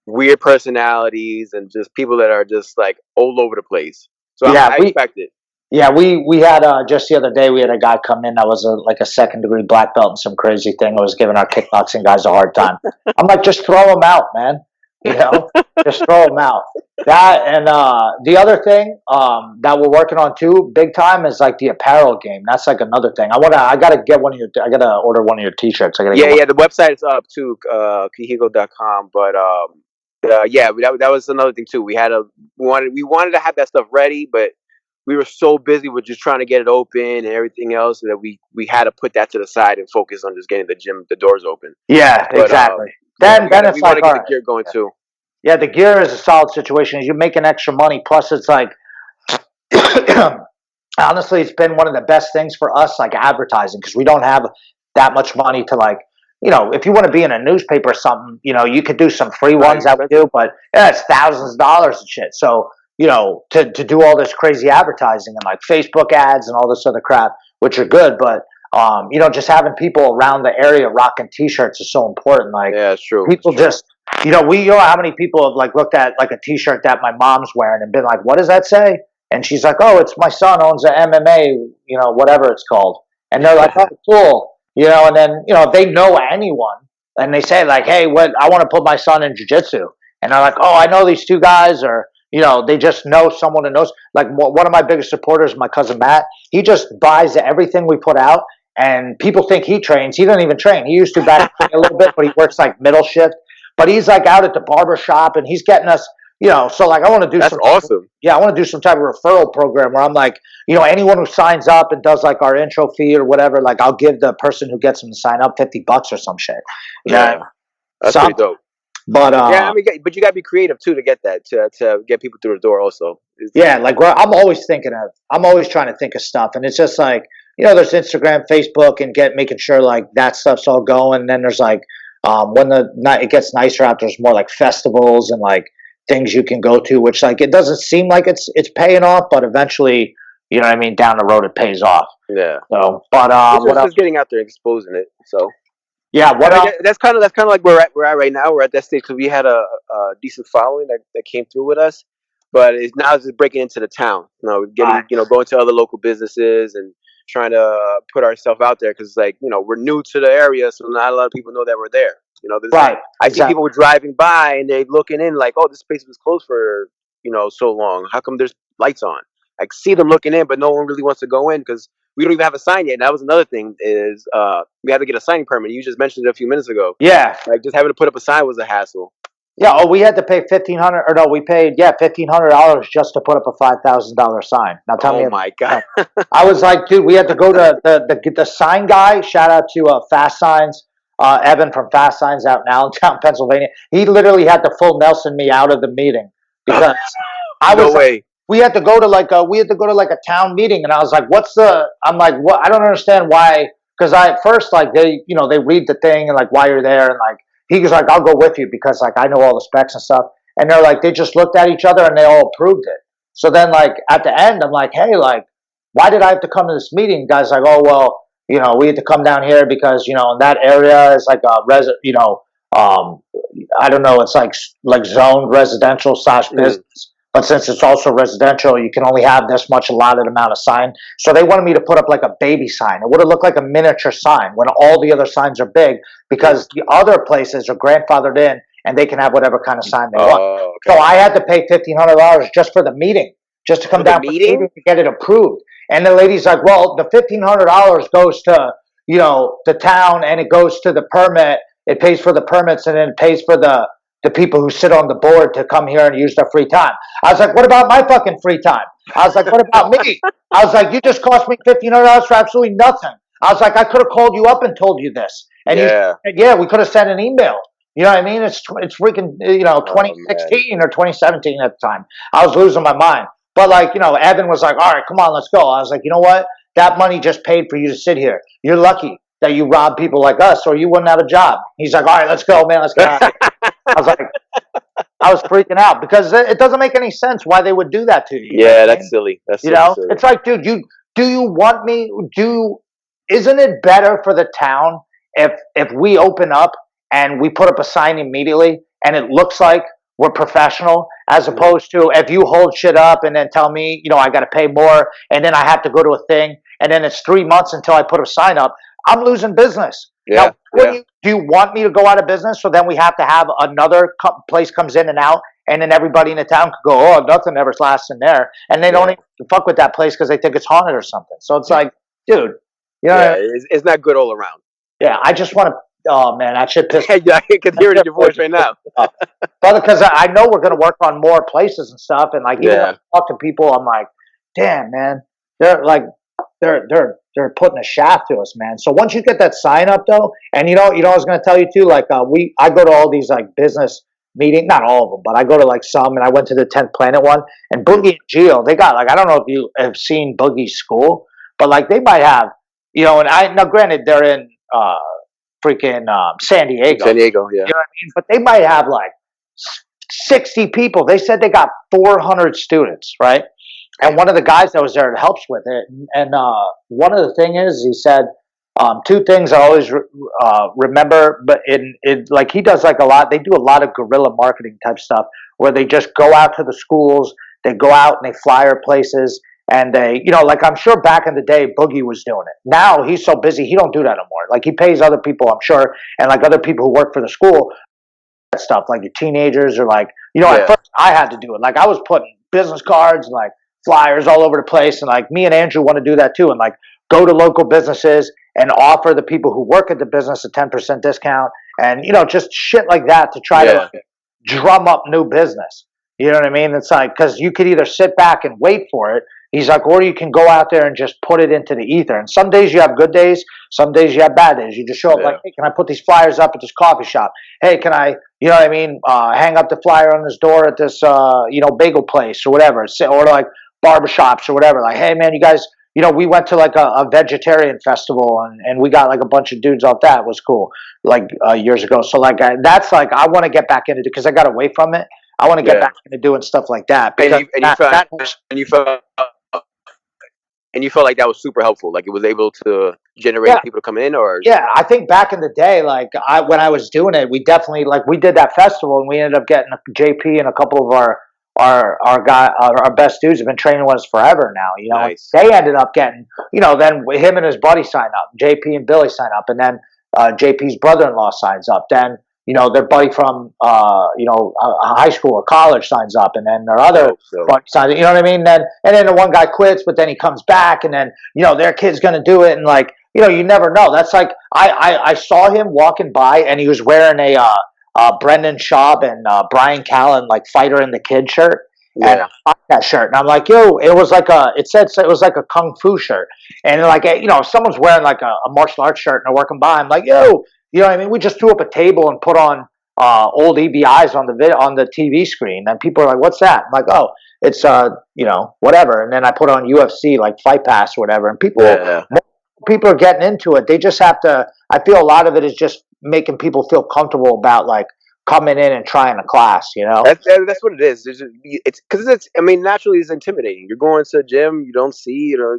weird personalities and just people that are just like all over the place. So I expect it. Yeah, we had just the other day we had a guy come in that was like a second-degree black belt and some crazy thing. I was giving our kickboxing guys a hard time. I'm like, just throw him out, man. Just throw him out. That and the other thing that we're working on too, big time, is like the apparel game. That's like another thing. I gotta get one of your. I gotta order one of your T-shirts. I gotta Yeah, get one. yeah. The website is up too, Kihigo.com. But yeah, that was another thing too. We wanted to have that stuff ready, but we were so busy with just trying to get it open and everything else that we had to put that to the side and focus on just getting the doors open. Yeah, But exactly. yeah, Then it's we want like, to all get the right. gear going too. Yeah, the gear is a solid situation. You're making extra money. Plus, it's like, honestly, it's been one of the best things for us, like advertising, because we don't have that much money to like, if you want to be in a newspaper or something, you could do some free ones that we do, but yeah, it's thousands of dollars and shit. So, to do all this crazy advertising and like Facebook ads and all this other crap, which are good, but just having people around the area rocking T-shirts is so important. Like, yeah, it's true. People just, how many people have like looked at like a T-shirt that my mom's wearing and been like, "What does that say?" And she's like, "Oh, it's my son owns an MMA, whatever it's called." And they're like, "Oh, cool," And then if they know anyone and they say like, "Hey, what? I want to put my son in jiu-jitsu," and they're like, "Oh, I know these two guys," or they just know someone who knows. Like one of my biggest supporters, my cousin Matt, he just buys everything we put out. And people think he trains. He doesn't even train. He used to back a little bit, but he works like middle shift. But he's like out at the barber shop, and he's getting us, So like, I want to do. That's awesome. I want to do some type of referral program where I'm like, anyone who signs up and does like our intro fee or whatever, like I'll give the person who gets them to sign up $50 or some shit. Yeah, that's pretty dope. But yeah, I mean, but you gotta be creative too to get that to get people through the door. Also, like I'm always trying to think of stuff, and it's just like. There's Instagram, Facebook, and making sure like that stuff's all going. And then there's like when it gets nicer out, there's more like festivals and like things you can go to, which like it doesn't seem like it's paying off, but eventually, down the road it pays off. Yeah. So, but it's just getting out there, and exposing it. So. Yeah. That's kind of like we're at right now. We're at that stage because we had a decent following that came through with us, but now it's just breaking into the town. Getting going to other local businesses and trying to put ourselves out there because like we're new to the area, so not a lot of people know that we're there. Right. I see people driving by and they're looking in like, oh, this place was closed for so long. How come there's lights on? I see them looking in, but no one really wants to go in because we don't even have a sign yet. And that was another thing is we had to get a signing permit. You just mentioned it a few minutes ago. Yeah. Like just having to put up a sign was a hassle. Yeah. Oh, we had to pay $1,500, or no, we paid $1,500 just to put up a $5,000 sign. Now tell me. Oh my god! I was like, dude, we had to go to the sign guy. Shout out to Fast Signs, Evan from Fast Signs out in Allentown, Pennsylvania. He literally had to full Nelson me out of the meeting because no way. We had to go to like a town meeting, and I was like, I'm like, what? I don't understand why. Because at first like they read the thing and like why you're there, and like. He was like, I'll go with you because like I know all the specs and stuff. And they're like, they just looked at each other and they all approved it. So then like at the end, I'm like, hey, like, why did I have to come to this meeting? Guys like, oh well, we had to come down here because in that area is like a I don't know, it's like zoned residential / business. But since it's also residential, you can only have this much allotted amount of sign. So they wanted me to put up like a baby sign. It would have looked like a miniature sign when all the other signs are big because the other places are grandfathered in and they can have whatever kind of sign they want. Okay. So I had to pay $1,500 just for the meeting, just to come down for the meeting to get it approved. And the lady's like, well, the $1,500 goes to, the town and it goes to the permit. It pays for the permits and then it pays for the people who sit on the board to come here and use their free time. I was like, what about my fucking free time? I was like, what about me? I was like, you just cost me $1,500 for absolutely nothing. I was like, I could have called you up and told you this. And you said, we could have sent an email. You know what I mean? It's freaking, 2016 or 2017 at the time. I was losing my mind. But like, Evan was like, all right, come on, let's go. I was like, you know what? That money just paid for you to sit here. You're lucky that you rob people like us or you wouldn't have a job. He's like, all right, let's go, man. Let's get out of here. I was like, I was freaking out because it doesn't make any sense why they would do that to you. Yeah, that's silly. That's silly. It's like, dude, do you want me? Isn't it better for the town if we open up and we put up a sign immediately and it looks like we're professional as opposed to if you hold shit up and then tell me, I got to pay more and then I have to go to a thing and then it's 3 months until I put a sign up. I'm losing business. Yeah. Now, do you want me to go out of business? So then we have to have another place comes in and out and then everybody in the town could go, oh, nothing ever lasts in there, and they don't even fuck with that place because they think it's haunted or something. So it's like, dude, you know, what I mean? it's not good all around. Yeah, I just want to. Oh man, that shit pissed me. Yeah, I can hear it in your voice right now. But because I know we're going to work on more places and stuff, and like even when I talk to people, I'm like, damn man, they're like they're putting a shaft to us, man. So once you get that sign up though, and you know, I was going to tell you too, like I go to all these like business meetings, not all of them, but I go to like some, and I went to the 10th Planet one, and Boogie and Gio, they got like, I don't know if you have seen Boogie's school, but like they might have, you know, and now granted they're in freaking San Diego. San Diego, yeah. You know what I mean? But they might have like 60 people. They said they got 400 students, right? And one of the guys that was there helps with it. And one of the things is, he said, two things I always remember, but like he does like a lot, they do a lot of guerrilla marketing type stuff where they just go out to the schools, they go out and they flyer places, and they, you know, like I'm sure back in the day, Boogie was doing it. Now he's so busy, he don't do that anymore. Like he pays other people, I'm sure, and like other people who work for the school, that stuff, like your teenagers or like, you know, at first I had to do it. Like I was putting business cards and like flyers all over the place, and like me and Andrew want to do that too, and like go to local businesses and offer the people who work at the business a 10% discount, and you know, just shit like that to try to like, drum up new business. You know what I mean? It's like, because you could either sit back and wait for it. He's like, or you can go out there and just put it into the ether. And some days you have good days, some days you have bad days. You just show up like, hey, can I put these flyers up at this coffee shop? Hey, can I, you know what I mean, hang up the flyer on this door at this, you know, bagel place or whatever, or like barbershops or whatever. Like, hey, man, you guys, you know, we went to like a vegetarian festival, and we got like a bunch of dudes off that. It was cool, like years ago. So like that's like, I want to get back into it because I got away from it. I want to get back into doing stuff like that. And you felt like that was super helpful. Like it was able to generate people to come in, or I think back in the day, like when I was doing it, we definitely like we did that festival, and we ended up getting JP and a couple of our best dudes have been training with us forever now. You know, they ended up getting, you know, then him and his buddy sign up, JP and Billy sign up, and then JP's brother-in-law signs up. Then, you know, their buddy from, you know, high school or college signs up, and then their other buddy signs up, you know what I mean? And then the one guy quits, but then he comes back, and then, you know, their kid's going to do it, and like, you know, you never know. That's like, I saw him walking by, and he was wearing a Brendan Schaub and Brian Callen, like Fighter and the Kid shirt. And I bought that shirt, and I'm like, yo, it was like it was like a kung fu shirt, and like, you know, if someone's wearing like a martial arts shirt and they're working by, I'm like, yo, you know what I mean? We just threw up a table and put on old EBIs on the TV screen, and people are like, what's that? I'm like, oh, it's you know, whatever. And then I put on UFC, like Fight Pass or whatever, and people are getting into it. They just have to. I feel a lot of it is just making people feel comfortable about like coming in and trying a class, you know. That's what it is. It's because it's. I mean, naturally, it's intimidating. You're going to a gym, you don't see, you know,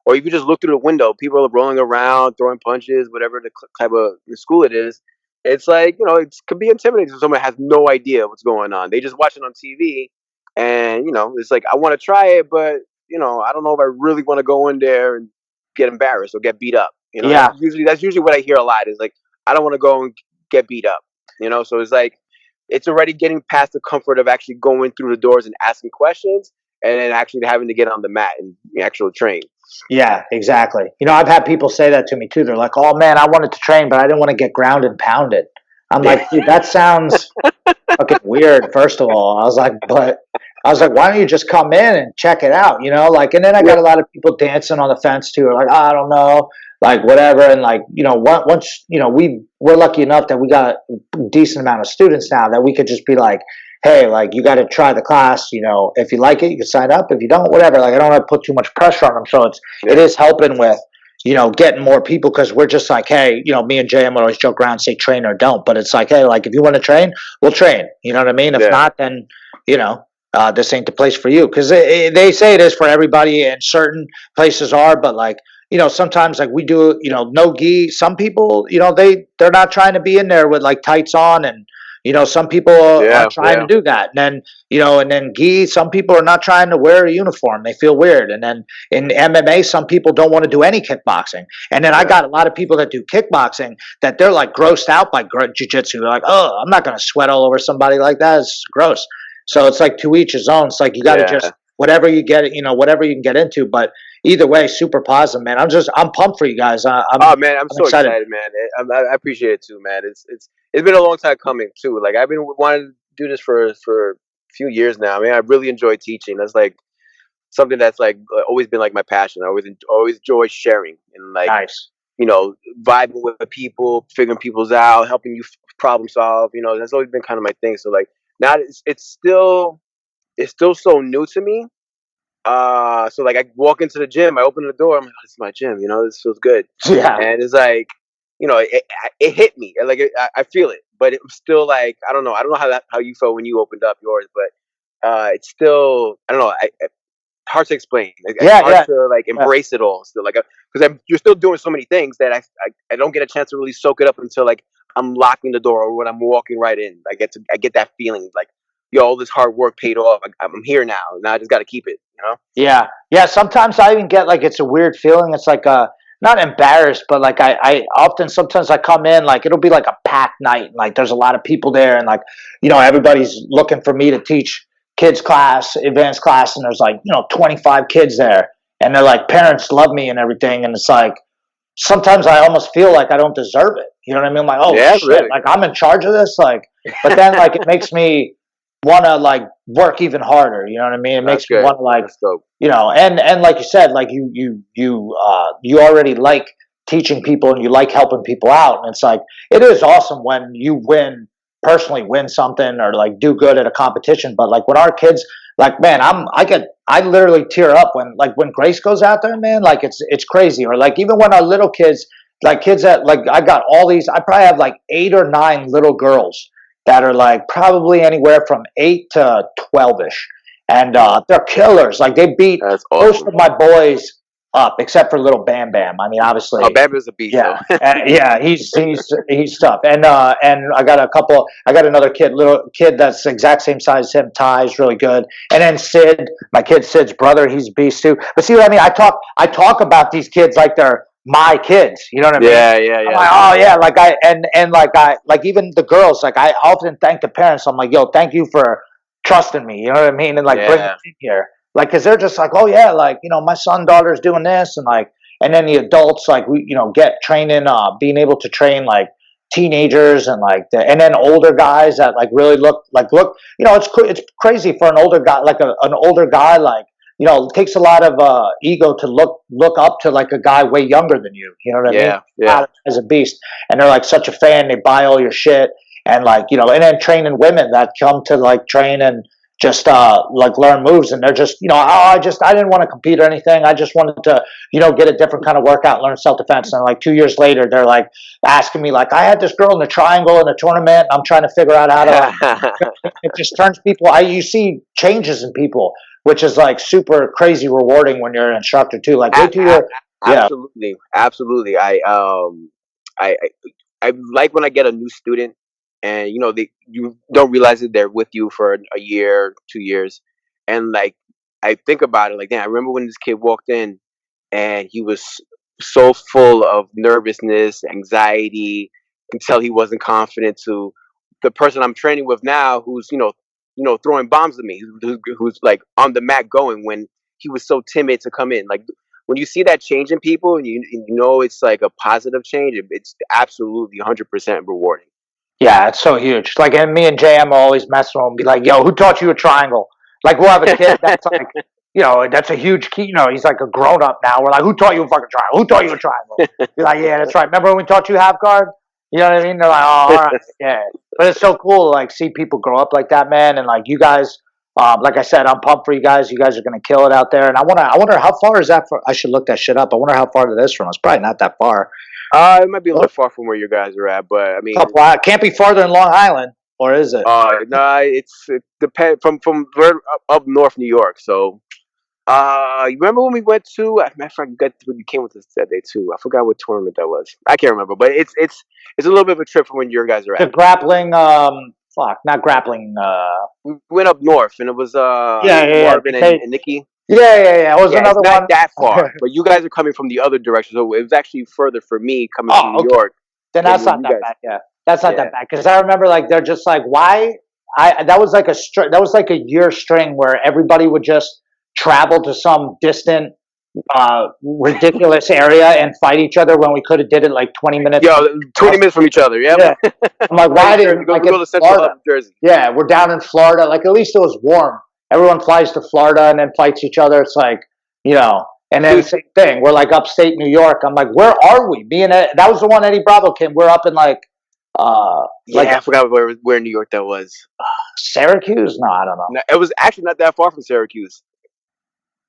or if you just look through the window, people are rolling around, throwing punches, whatever the type of school it is. It's like, you know, it could be intimidating if someone has no idea what's going on. They just watch it on TV, and you know, it's like, I want to try it, but you know, I don't know if I really want to go in there and get embarrassed or get beat up. You know, that's usually what I hear a lot is like, I don't want to go and get beat up. You know, so it's like, it's already getting past the comfort of actually going through the doors and asking questions, and then actually having to get on the mat and actually train. Yeah, exactly. You know, I've had people say that to me too. They're like, oh man, I wanted to train, but I didn't want to get ground and pounded. I'm like, dude, that sounds fucking weird, first of all. I was like, why don't you just come in and check it out, you know? Like, and then I got a lot of people dancing on the fence too, like, I don't know, like whatever. And like, you know, once, you know, we're lucky enough that we got a decent amount of students now that we could just be like, hey, like, you got to try the class, you know, if you like it, you can sign up. If you don't, whatever. Like, I don't want to put too much pressure on them. So it is helping with, you know, getting more people, because we're just like, hey, you know, me and JM would always joke around and say train or don't. But it's like, hey, like, if you want to train, we'll train. You know what I mean? If not, then, you know, this ain't the place for you. Because they say it is for everybody, and certain places are. But like, you know, sometimes like we do, you know, no gi. Some people, you know, they're not trying to be in there with like tights on, and you know, some people are trying to do that. And then, you know, and then gi, some people are not trying to wear a uniform. They feel weird. And then in MMA, some people don't want to do any kickboxing. And then I got a lot of people that do kickboxing that they're like grossed out by jiu-jitsu. They're like, oh, I'm not going to sweat all over somebody like that. It's gross. So it's like to each his own. It's like you got to just whatever you get, whatever you can get into. But either way, super positive, man. I'm pumped for you guys. I'm so excited, man. I appreciate it too, man. It's been a long time coming too. Like I've been wanting to do this for a few years now. I mean, I really enjoy teaching. That's like something that's like always been like my passion. I always enjoy sharing and like nice. Vibing with the people, figuring people's out, helping you problem solve. That's always been kind of my thing. So like now it's still so new to me. So like I walk into the gym, I open the door, I'm like, oh, this is my gym. This feels good. Yeah. And it's like, it hit me. Like I feel it, but it was still like I don't know how you felt when you opened up yours, but it's still I don't know. Hard to explain. It's hard to like embrace it all. Still, like because you're still doing so many things that I don't get a chance to really soak it up until like I'm locking the door or when I'm walking right in. I get that feeling like, yo, all this hard work paid off. I'm here now. Now I just got to keep it. Yeah. Sometimes I even get like it's a weird feeling. It's like not embarrassed, but like I often sometimes I come in like it'll be like a packed night. And, like there's a lot of people there, and like everybody's looking for me to teach kids class, advanced class, and there's like 25 kids there, and they're like parents love me and everything, and it's like sometimes I almost feel like I don't deserve it. You know what I mean? I'm like, oh shit, really? Like I'm in charge of this, like. But then like it makes me want to like work even harder. You know what I mean? It makes me want to like and like you said, like you already like teaching people and you like helping people out, and it's like it is awesome when you personally win something or like do good at a competition. But like when our kids, like man, I literally tear up when Grace goes out there, man. Like it's crazy. Or like even when our little kids, like kids that like I got all these, I probably have like 8 or 9 little girls that are like probably anywhere from 8 to 12ish, and they're killers. Like they beat most of my boys up, except for little Bam Bam. I mean, obviously, Bam is a beast. Yeah, he's tough. And I got another little kid that's the exact same size as him. Ty's really good. And then Sid, my kid Sid's brother, he's a beast too. But see what I mean? I talk about these kids like they're my kids. You know what I mean? Yeah. I'm like, oh yeah, like even the girls. Like I often thank the parents. I'm like, yo, thank you for trusting me. You know what I mean? And like bringing me in here. Like, cause they're just like, oh yeah, like, my son, daughter's doing this. And like, and then the adults, like we, get training, being able to train like teenagers and like, and then older guys that like really look, it's crazy for an older guy, like an older guy, like, it takes a lot of ego to look up to like a guy way younger than you. You know what I mean? Yeah. As a beast. And they're like such a fan. They buy all your shit. And like, and then training women that come to like train and just like learn moves, and they're just I didn't want to compete or anything. I just wanted to get a different kind of workout, learn self-defense. And like 2 years later, they're like asking me like, I had this girl in the triangle in a tournament. I'm trying to figure out how to. It just turns people. You see changes in people, which is like super crazy rewarding when you're an instructor too. Like absolutely. I like when I get a new student. And you don't realize that they're with you for a year, 2 years, and like I think about it, like, damn, I remember when this kid walked in, and he was so full of nervousness, anxiety. You can tell he wasn't confident. To the person I'm training with now, who's throwing bombs at me, who's like on the mat going, when he was so timid to come in. Like when you see that change in people, and it's like a positive change, it's absolutely 100% rewarding. Yeah, it's so huge. Like, and me and JM always mess with him and be like, yo, who taught you a triangle? Like, we'll have a kid that's like, that's a huge key. He's like a grown up now. We're like, who taught you a fucking triangle? Who taught you a triangle? You're like, yeah, that's right. Remember when we taught you half guard? You know what I mean? They're like, oh, all right. Yeah. But it's so cool to like see people grow up like that, man. And like you guys, like I said, I'm pumped for you guys. You guys are going to kill it out there. And I wonder how far is that I should look that shit up. I wonder how far that is from us. Probably not that far. It might be a little far from where you guys are at, but I mean, it can't be farther than Long Island, or is it? No, it depends from up north New York. So, you remember when we went to? Matter of fact, you came with us that day too. I forgot what tournament that was. I can't remember, but it's a little bit of a trip from when your guys are at. The grappling, not grappling. We went up north, and it was Marvin and Nikki. Yeah. It was another it's not one. that far, but you guys are coming from the other direction, so it was actually further for me coming from New York. Then that's not that bad. Yeah, that's not that bad, because I remember like they're just like, why that was like that was like a year string where everybody would just travel to some distant, ridiculous area and fight each other when we could have did it like 20 minutes. Yo, 20 minutes from each other. Yep. Yeah. I'm like, why didn't we like go to Central Florida? New Jersey? Yeah, we're down in Florida. Like, at least it was warm. Everyone flies to Florida and then fights each other. It's like, you know, and then same thing. We're like upstate New York. I'm like, where are we? Me and that was the one Eddie Bravo came. We're up in like, I forgot where in New York that was. Syracuse? No, I don't know. No, it was actually not that far from Syracuse.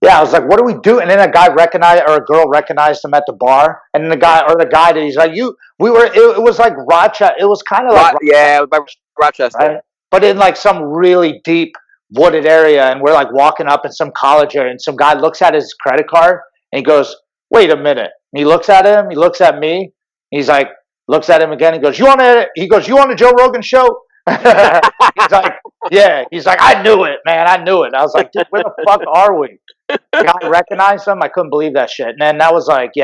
Yeah, I was like, what do we do? And then a guy recognized, or a girl recognized him at the bar. And then the guy that he's like, it was like Rochester. It was kind of like, it was by Rochester. Right? But in like some really deep wooded area. And we're like walking up in some college area. And some guy looks at his credit card and he goes, wait a minute. And he looks at him. He looks at me. He's like, looks at him again. He goes, you on the Joe Rogan show? He's like, yeah. He's like, I knew it, man. I knew it. I was like, dude, where the fuck are we? I recognized him. I couldn't believe that shit. And then that was like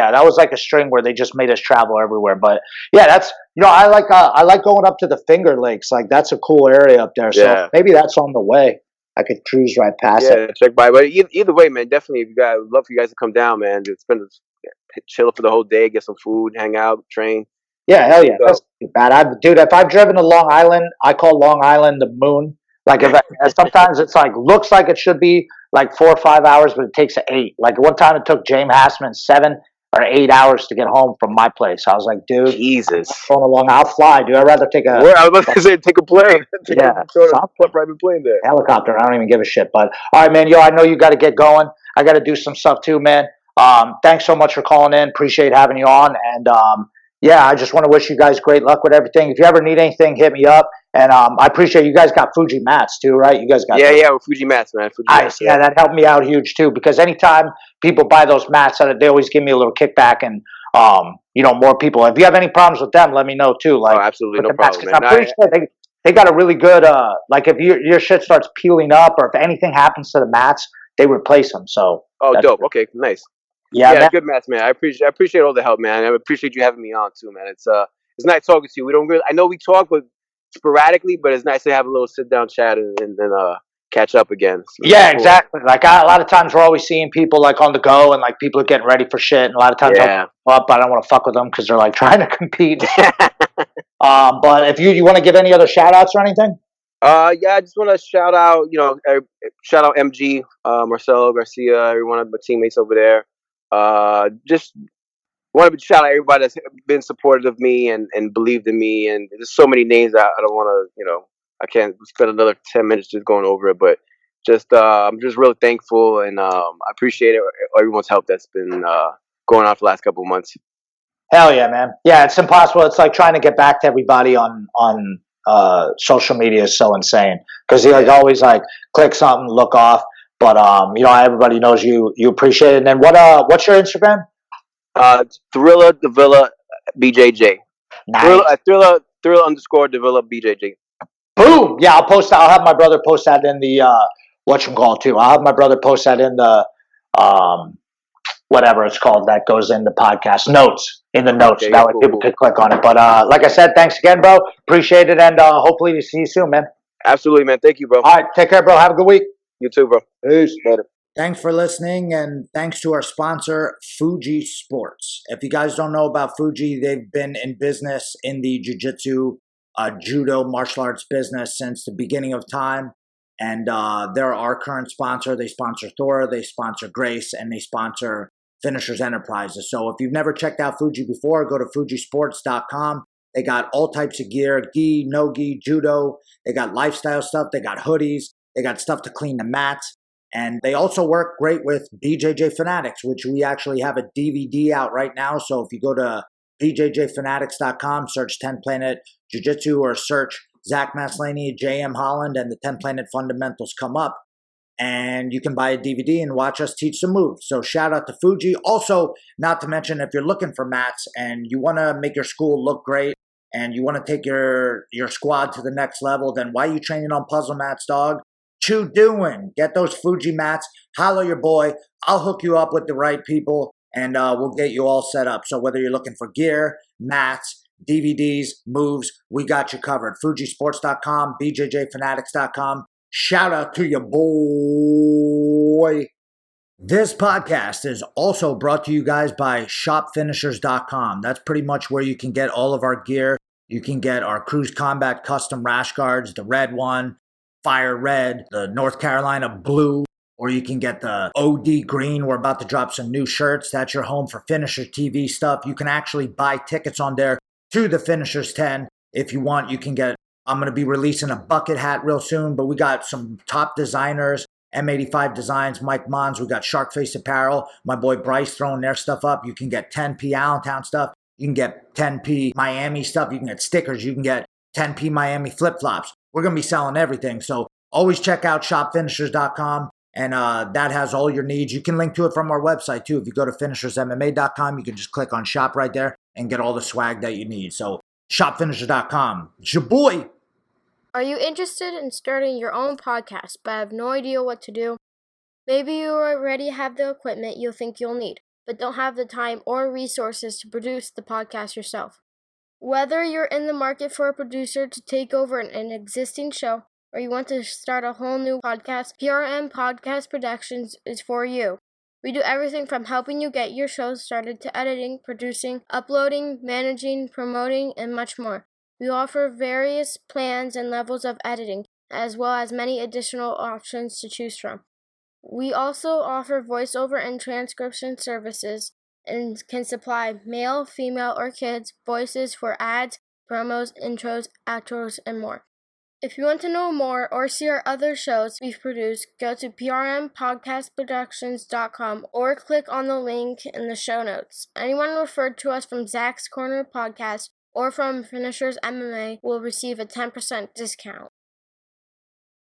a string where they just made us travel everywhere. But yeah, that's, I like going up to the Finger Lakes. Like, that's a cool area up there. So maybe that's on the way. I could cruise right past it. Yeah, check by. But either way, man, definitely, if you guys, love for you guys to come down, man. Just chill for the whole day, get some food, hang out, train. Yeah, hell yeah. That's not bad. Dude, if I've driven to Long Island, I call Long Island the moon. Like, sometimes it's like, looks like it should be like 4 or 5 hours, but it takes 8. Like, one time it took James Hassman 7 or 8 hours to get home from my place. I was like, dude, Jesus. I'm going along, I'll fly, dude. I'd rather take a... I was about to say, take a plane. Take a private plane there. Helicopter. I don't even give a shit. But, all right, man, I know you got to get going. I got to do some stuff too, man. Thanks so much for calling in. Appreciate having you on. And, yeah, I just want to wish you guys great luck with everything. If you ever need anything, hit me up. And I appreciate you guys got Fuji mats too, right? You guys got with Fuji mats, man. Nice. Yeah, that helped me out huge too, because anytime people buy those mats, they always give me a little kickback, and more people. If you have any problems with them, let me know too. Like, absolutely, no problem, man. I'm pretty sure they got a really good like, if your shit starts peeling up or if anything happens to the mats, they replace them. So dope. Okay, nice. Yeah, good mats, man. I appreciate all the help, man. I appreciate you having me on too, man. It's nice talking to you. We don't really, I know we talk, but sporadically, but it's nice to have a little sit down chat and catch up again. So yeah, cool. Exactly. Like, a lot of times we're always seeing people like on the go, and like people are getting ready for shit. And a lot of times I don't want to fuck with them because they're like trying to compete. But if you want to give any other shout outs or anything? I just want to shout out MG, Marcelo Garcia, every one of my teammates over there. Just want to shout out everybody that's been supportive of me and believed in me. And there's so many names I don't want to, I can't spend another 10 minutes just going over it. But just I'm just really thankful, and I appreciate everyone's help that's been going on for the last couple of months. Hell yeah, man. Yeah, it's impossible. It's like trying to get back to everybody on social media is so insane, because you always like click something, look off. But everybody knows you appreciate it. And then what's your Instagram? Thriller Davila BJJ. Nice. Thriller _ Davila BJJ. Boom. Yeah, I'll have my brother post that in the whatchamacallit too. I'll have my brother post that in the whatever it's called that goes in the podcast notes. In the notes. Okay, that way people could click on it. But like I said, thanks again, bro. Appreciate it, and hopefully to see you soon, man. Absolutely, man. Thank you, bro. All right, take care, bro. Have a good week. You too, bro. Peace. Later. Thanks for listening, and thanks to our sponsor, Fuji Sports. If you guys don't know about Fuji, they've been in business in the jiu-jitsu, judo, martial arts business since the beginning of time. And they're our current sponsor. They sponsor Thor, they sponsor Grace, and they sponsor Finishers Enterprises. So if you've never checked out Fuji before, go to fujisports.com. They got all types of gear, gi, no gi, judo. They got lifestyle stuff. They got hoodies. They got stuff to clean the mats. And they also work great with BJJ Fanatics, which we actually have a DVD out right now. So if you go to bjjfanatics.com, search 10 Planet Jiu-Jitsu, or search Zach Maslany, JM Holland, and the 10 Planet Fundamentals come up. And you can buy a DVD and watch us teach some moves. So shout out to Fuji. Also, not to mention, if you're looking for mats and you want to make your school look great and you want to take your squad to the next level, then why are you training on puzzle mats, dog? Chew doing. Get those Fuji mats. Holler your boy. I'll hook you up with the right people, and we'll get you all set up. So whether you're looking for gear, mats, DVDs, moves, we got you covered. Fujisports.com, BJJfanatics.com. Shout out to your boy. This podcast is also brought to you guys by shopfinishers.com. That's pretty much where you can get all of our gear. You can get our Cruise Combat custom rash guards, the red one, fire red, the North Carolina blue, or you can get the OD green. We're about to drop some new shirts. That's your home for Finishers TV stuff. You can actually buy tickets on there to the Finishers 10. If you want, you can get, I'm going to be releasing a bucket hat real soon, but we got some top designers, M85 Designs, Mike Mons. We got Sharkface Apparel. My boy Bryce throwing their stuff up. You can get 10p Allentown stuff. You can get 10p Miami stuff. You can get stickers. You can get 10p Miami flip-flops. We're going to be selling everything. So always check out shopfinishers.com. And that has all your needs. You can link to it from our website, too. If you go to finishersmma.com, you can just click on shop right there and get all the swag that you need. So shopfinishers.com. Jaboy! Are you interested in starting your own podcast but have no idea what to do? Maybe you already have the equipment you think you'll need, but don't have the time or resources to produce the podcast yourself. Whether you're in the market for a producer to take over an existing show, or you want to start a whole new podcast, PRM Podcast Productions is for you. We do everything from helping you get your show started to editing, producing, uploading, managing, promoting, and much more. We offer various plans and levels of editing, as well as many additional options to choose from. We also offer voiceover and transcription services and can supply male, female, or kids voices for ads, promos, intros, outros, and more. If you want to know more or see our other shows we've produced, go to prmpodcastproductions.com or click on the link in the show notes. Anyone referred to us from Zach's Corner Podcast or from Finishers MMA will receive a 10% discount.